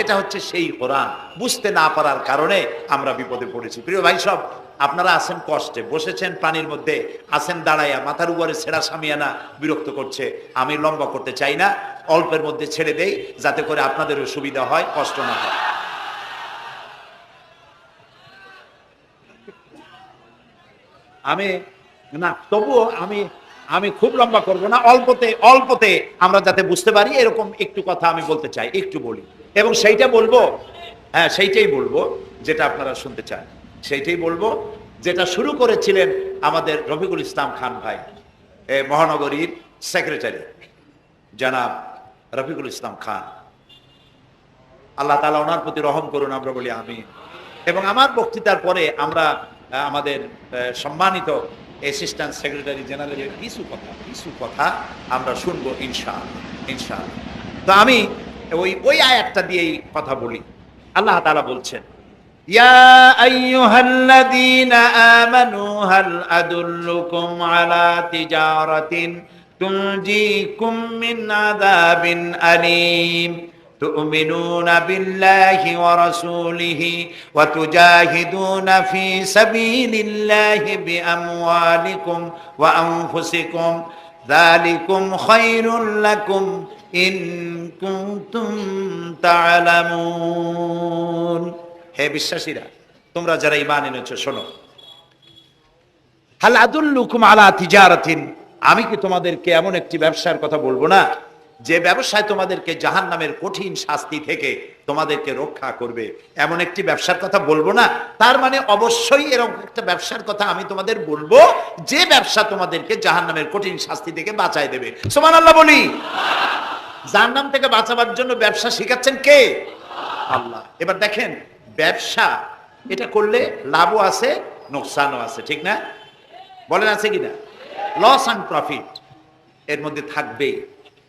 এটা হচ্ছে সেই কোরআন। বুঝতে না পারার কারণে আমরা বিপদে পড়েছি। প্রিয় ভাই সব, আপনারা আছেন কষ্টে, বসেছেন পানির মধ্যে, আছেন দাঁড়াইয়া, মাথার উপরে ছেঁড়া সামিয়ানা বিরক্ত করছে। আমি লম্বা করতে চাই না, অল্পের মধ্যে ছেড়ে দেই যাতে করে আপনাদেরও সুবিধা হয়, কষ্ট না হয়। আমি না, তবুও আমি খুব লম্বা করব না, অল্পতে আমরা যাতে বুঝতে পারি এরকম একটু কথা আমি বলতে চাই, একটু বলি। এবং সেইটা বলবো, হ্যাঁ সেইটাই বলবো যেটা আপনারা শুনতে চান, সেইটাই বলবো যেটা শুরু করেছিলেন আমাদের রফিকুল ইসলাম খান ভাই, মহানগরীর সেক্রেটারি জনাব রফিকুল ইসলাম খান। আল্লাহ তাআলা ওনার প্রতি রহম করুন, আমরা বলি আমিন। এবং আমার বক্তৃতার পরে আমরা আমাদের সম্মানিত অ্যাসিস্ট্যান্ট সেক্রেটারি জেনারেলের কিছু কথা আমরা শুনবো ইনশাআল্লাহ। তো আমি ওই আয়াতটা দিয়েই কথা বলি। আল্লাহ তাআলা বলছেন, ইয়া আইয়ুহাল্লাযীনা আমানু হাল আদুল্লুকুম আলা তিজারাতিন তুনজিকুম মিন আযাবিন আলীম تؤمنون بالله ورسوله وتجاهدون في سبيل الله بأموالكم وأنفسكم ذلكم خير لكم إن كنتم تعلمون। হে বিশ্বাসীরা, তোমরা যারা ঈমান এনেছো শোনো, হাল আদুল্লুকুম আলা তিজারাতিন, আমি কি তোমাদেরকে এমন একটি ব্যবসার কথা বলবো না যে ব্যবসায় তোমাদেরকে জাহান্নামের কঠিন শাস্তি থেকে তোমাদেরকে রক্ষা করবে? এমন একটি ব্যবসার কথা বলবো না? তার মানে অবশ্যই এরকম একটা ব্যবসার কথা আমি তোমাদের বলবো যে ব্যবসা তোমাদেরকে জাহান্নামের কঠিন শাস্তি থেকে বাঁচায় দেবে। সুবহানাল্লাহ বলি। জাহান্নাম থেকে বাঁচাবার জন্য ব্যবসা শিখাচ্ছেন কে? আল্লাহ। এবার দেখেন, ব্যবসা এটা করলে লাভও আছে, নোকসানও আছে, ঠিক না? বলেন আছে কিনা? লস এন্ড প্রফিট এর মধ্যে থাকবেই।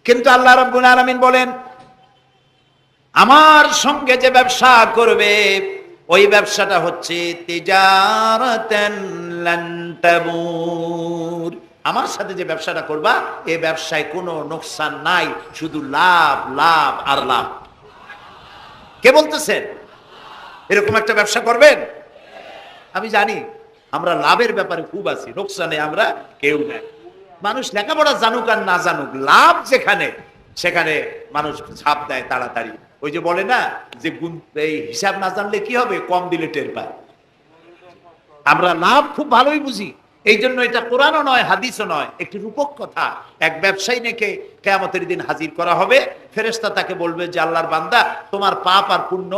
কিন্তু আল্লাহ রাব্বুল আলামিন বলেন, আমার সঙ্গে যে ব্যবসা করবে ওই ব্যবসাটা হচ্ছে তিজারাতান লান তাবুর। আমার সাথে যে ব্যবসাটা করবা এই ব্যবসায় কোনো নোকসান নাই, শুধু লাভ লাভ আর লাভ। কে বলতেছেন এরকম একটা ব্যবসা করবেন? আমি জানি আমরা লাভের ব্যাপারে খুব আছি, নোকসানে আমরা কেউ নাই। মানুষ লেখাপড়া জানুক আর না জানুক, লাভ যেখানে সেখানে মানুষ ছাপ দেয় তাড়াতাড়ি। ওই যে বলে না যে এই হিসাব না জানলে কি হবে, কম দিলে টের পায়। আমরা লাভ খুব ভালোই বুঝি, এই জন্য এটা কোরআনও নয় হাদিসও নয়, একটি রূপক কথা। এক ব্যবসায়ী নেকে কিয়ামতের দিন হাজির করা হবে, ফেরেশতা তাকে বলবে যে আল্লাহর বান্দা, তোমার পাপ আর পুণ্য,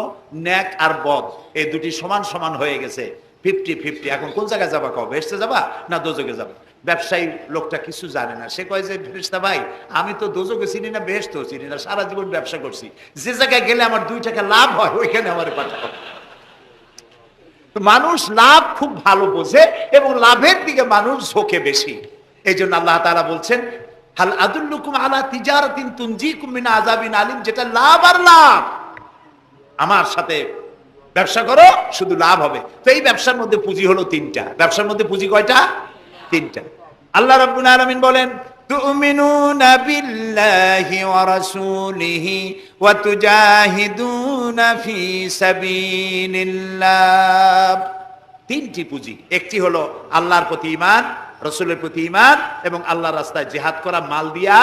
ন্যাক আর বদ এই দুটি সমান সমান হয়ে গেছে, 50-50। এখন কোন জায়গায় যাবা? কও বেহেশতে যাবা না দোজখে যাবা? ব্যবসায়ী লোকটা কিছু জানে না, সে কয় যে ফেরেশতা ভাই, আমি তো দোজখে চিনি না, বেহেশতেও চিনি না, সারা জীবন ব্যবসা করছি, যে জায়গায় গেলে আমার 2 টাকা লাভ হয় ওইখানে আমার পাঠাও। মানুষ লাভ খুব ভালো বোঝে এবং লাভের দিকে মানুষ ঝোঁকে বেশি। এই জন্য আল্লাহ তাআলা বলছেন, হাল আদুল্লুকুম আলা তিজারাতিন তুনজিকুম মিন আযাবিন আলিম, যেটা লাভ আর লাভ। আমার সাথে ব্যবসা করো, শুধু লাভ হবে। তো এই ব্যবসার মধ্যে পুঁজি হলো 3টা। ব্যবসার মধ্যে পুঁজি কয়টা? 3টা। আল্লাহ রাব্বুল আলামিন বলেন, তুমিনুনা বিল্লাহি ওয়া রাসূলিহি ওয়া তুজাহিদুনা ফি সাবিলিল্লাহ। 3টি পুঁজি। একটি হলো আল্লাহর প্রতি ঈমান, রাসূলের প্রতি ঈমান এবং আল্লাহর রাস্তায় জিহাদ করা, মাল দিয়া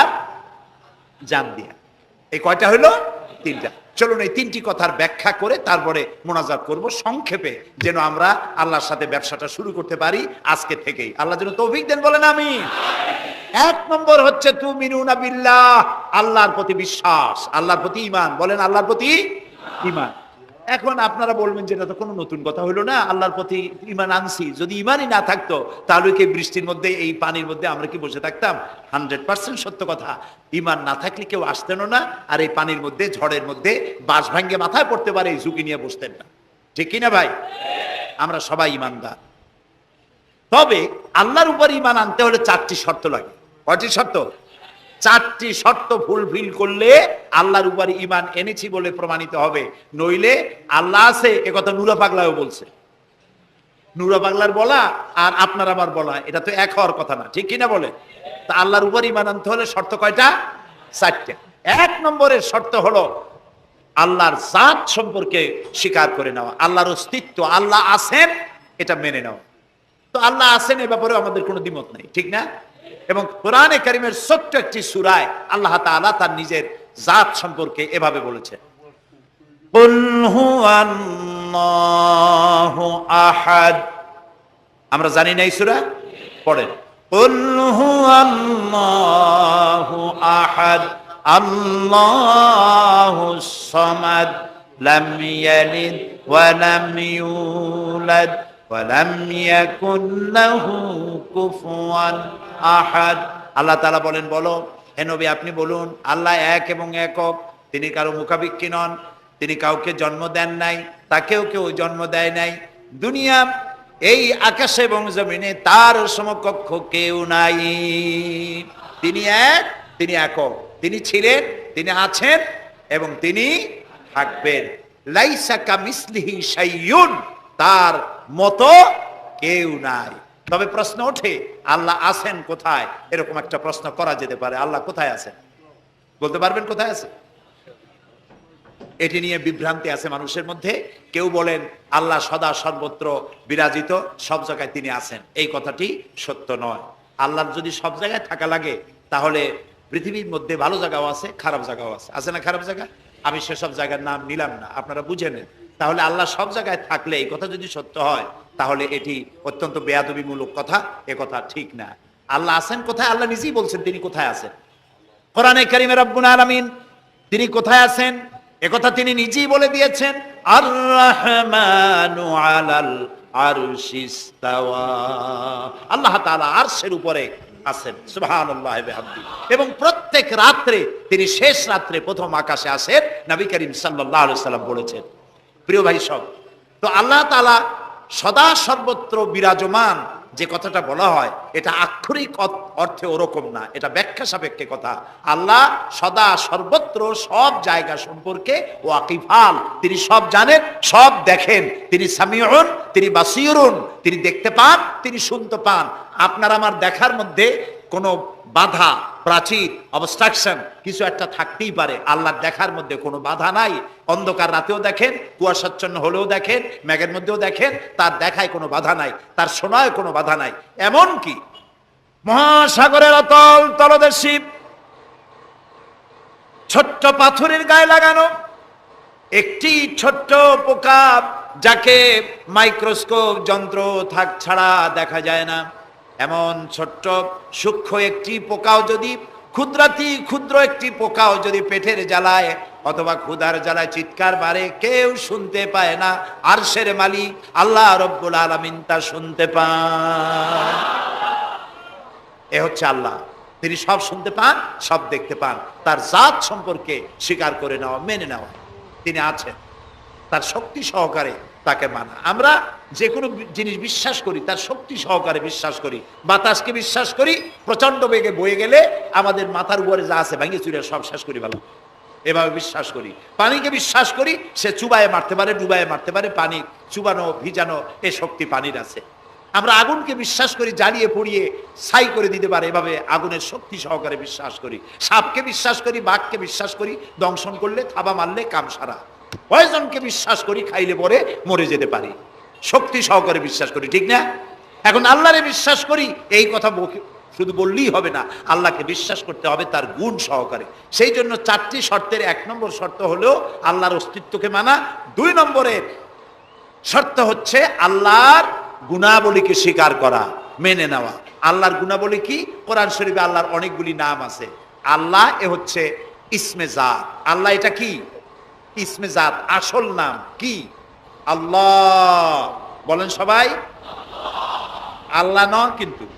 জান দিয়া। এই কয়টা হলো? 3টা। চলুন এই 3টি কথার ব্যাখ্যা করে তারপরে মোনাজাত করব সংক্ষেপে, যেন আমরা আল্লাহর সাথে ব্যবসাটা শুরু করতে পারি আজকে থেকেই। আল্লাহ যেন তৌফিক দেন, বলেন আমিন। 1 নম্বর হচ্ছে তুমিনুনা বিল্লাহ, আল্লাহর প্রতি বিশ্বাস, আল্লাহর প্রতি ঈমান, বলেন আল্লাহর প্রতি ঈমান। এখন আপনারা বলবেন যে এটা তো কোনো নতুন কথা হলো না, আল্লাহর প্রতি ঈমান আনছি, যদি ঈমানই না থাকতো তাহলে কি বৃষ্টির মধ্যে এই পানির মধ্যে আমরা কি বসে থাকতাম? 100% সত্য কথা। ঈমান না থাকলে কেউ আসতেন না, আর এই পানির মধ্যে, ঝড়ের মধ্যে বাঁশ ভাঙ্গে মাথায় পড়তে পারে এই ঝুঁকি নিয়ে বসতেন না, ঠিক কিনা ভাই? আমরা সবাই ঈমানদার। তবে আল্লাহর উপর ঈমান আনতে হলে 4টি শর্ত লাগে। কয়টি শর্ত? 4টি শর্ত ফুলফিল করলে আল্লাহর উপর ঈমান এনেছি বলে প্রমাণিত হবে। নইলে আল্লাহ আছে এ কথা নুরা পাগলাও বলছে। নুরা পাগলার বলা আর আপনার আমার বলা এটা তো এক হওয়ার কথা না, ঠিক কিনা বলে? তা আল্লাহর উপর ঈমান আনতে হলে শর্ত কয়টা? 4টা। 1 নম্বরের শর্ত হলো আল্লাহর জাত সম্পর্কে স্বীকার করে নেওয়া, আল্লাহর অস্তিত্ব, আল্লাহ আছেন, এটা মেনে নেওয়া। তো আল্লাহ আছেন এ ব্যাপারে আমাদের কোনো দ্বিমত নেই, ঠিক না? এবং কোরআনে কারীমের ছোট্ট একটি সূরায় আল্লাহ তাআলা তার নিজের জাত সম্পর্কে এভাবে বলেছেন, কুল হুয়াল্লাহু আহাদ। আমরা জানি না এই সূরা? পড়েন, কুল হুয়াল্লাহু আহাদ আল্লাহুস সামাদ লাম ইয়ালিদ ওয়া লাম ইউলাদ ওয়া লাম ইয়াকুল লাহু কুফুয়ান আহাদ। আল্লাহ তাআলা বলেন, বলো হে নবী আপনি বলুন, আল্লাহ এক এবং একক, তিনি কারো মুখাপেক্ষী নন, তিনি কাউকে জন্ম দেন নাই, তাকেও কেউ জন্ম দেয় নাই, দুনিয়া এই আকাশে এবং জমিনে তার সমকক্ষ কেউ নাই। তিনি এক, তিনি একক, তিনি ছিলেন, তিনি আছেন এবং তিনি থাকবেন। লাইসা কামিসলিহি শাইউন, তার মতো কেউ নাই। তবে প্রশ্ন ওঠে, আল্লাহ আছেন কোথায়? এরকম একটা প্রশ্ন করা যেতে পারে, আল্লাহ কোথায় আছেন? বলতে পারবেন কোথায় আছে? এটি নিয়ে বিভ্রান্তি আছে মানুষের মধ্যে। কেউ বলেন আল্লাহ সদা সর্বত্র বিরাজিত, সব জায়গায় তিনি আছেন। এই কথাটি সত্য নয়। আল্লাহর যদি সব জায়গায় থাকা লাগে, তাহলে পৃথিবীর মধ্যে ভালো জায়গাও আছে, খারাপ জায়গাও আছে। আছে না খারাপ জায়গা? আমি সেসব জায়গার নাম নিলাম না, আপনারা বুঝে নেন। তাহলে আল্লাহ সব জায়গায় থাকলে এই কথা যদি সত্য হয়, তাহলে এটি অত্যন্ত বেয়াদবিমূলক কথা, এ কথা ঠিক না। আল্লাহ আছেন কোথায়? আল্লাহ নিজেই বলছেন তিনি কোথায় আছেন। কোরআনে কারীমে রব্বুল আলামিন তিনি কোথায় আছেন একথা তিনি নিজেই বলে দিয়েছেন, আর রহমানু আলাল আরশিস তাওয়া। আল্লাহ তাআলা আরশের উপরে আছেন, সুবহানাল্লাহি ওয়া বিহামদিহি। এবং প্রত্যেক রাত্রে তিনি শেষ রাত্রে প্রথম আকাশে আসেন, নবী করিম সাল্লাল্লাহু আলাইহি সাল্লাম বলেছেন। প্রিয় ভাই সব, তো আল্লাহ তাআলা সদা সর্বত্র বিরাজমান যে কথাটা বলা হয়, এটা আক্ষরিক অর্থে ওরকম না, এটা ব্যাখ্যা সাপেক্ষে কথা। আল্লাহ সদা সর্বত্র সব জায়গা সম্পর্কে ওয়াকিফাল, তিনি সব জানেন, সব দেখেন। তিনি সামিউন, তিনি বাসিরুন, তিনি দেখতে পান, তিনি শুনতে পান। আপনার আমার দেখার মধ্যে কোনো বাধা, প্রাচীর, অবস্ট্রাকশন কিছু একটা থাকতেই পারে। আল্লাহর দেখার মধ্যে কোনো বাধা নাই। অন্ধকার রাতেও দেখেন, কুয়াশাচ্ছন্ন হলেও দেখেন, মেঘের মধ্যেও দেখেন, তার দেখায় কোনো বাধা নাই, তার শোনায় কোনো বাধা নাই। এমন কি মহাসাগরের অতল তলদেশে ছোট্ট পাথরের গায়ে লাগানো একটি ছোট্ট পোকা, যাকে মাইক্রোস্কোপ যন্ত্র ছাড়া দেখা যায় না, এমন ছোট্ট সূক্ষ্ম একটি পোকাও যদি, ক্ষুদ্রাতি ক্ষুদ্র একটি পোকাও যদি পেটের জ্বালায় অথবা ক্ষুধার জ্বালায় চিৎকার বাড়ে, কেউ শুনতে পায় না। আরশের মালিক আল্লাহ রব্বুল আলামিন তা শুনতে পান। এ হচ্ছে আল্লাহ, তিনি সব শুনতে পান, সব দেখতে পান। তার জাত সম্পর্কে স্বীকার করে নেওয়া, মেনে নেওয়া, তিনি আছেন, তার শক্তি সহকারে তাকে মানা। আমরা যে কোনো জিনিস বিশ্বাস করি তার শক্তি সহকারে বিশ্বাস করি। বাতাসকে বিশ্বাস করি, প্রচন্ড বেগে বয়ে গেলে আমাদের মাথার উপরে যা আছে ভাঙে চুরে সব শেষ করি ভালো, এভাবে বিশ্বাস করি। পানিকে বিশ্বাস করি, সে চুবায়ে মারতে পারে, ডুবায়ে মারতে পারে, পানি চুবানো ভিজানো এ শক্তি পানির আছে। আমরা আগুনকে বিশ্বাস করি, জ্বালিয়ে পুড়িয়ে ছাই করে দিতে পারে, এভাবে আগুনের শক্তি সহকারে বিশ্বাস করি। সাপকে বিশ্বাস করি, বাঘকে বিশ্বাস করি, দংশন করলে, থাবা মারলে কাম সারা। পয়জনকে বিশ্বাস করি, খাইলে পরে মরে যেতে পারি, শক্তি সহকারে বিশ্বাস করি, ঠিক না? এখন আল্লাহরে বিশ্বাস করি, এই কথা শুধু বললেই হবে না, আল্লাহকে বিশ্বাস করতে হবে তার গুণ সহকারে। সেই জন্য 4টি শর্তের 1 নম্বর শর্ত হলো আল্লাহর অস্তিত্বকে মানা। 2 নম্বরের শর্ত হচ্ছে আল্লাহর গুণাবলীকে স্বীকার করা, মেনে নেওয়া। আল্লাহর গুণাবলী কি? কোরআন শরীফে আল্লাহর অনেকগুলি নাম আছে। আল্লাহ এ হচ্ছে ইসমে জাত। আল্লাহ এটা কি? ইসমে জাত, আসল নাম কি? আল্লাহ। বলেন সবাই, আল্লাহ নয় কিন্তু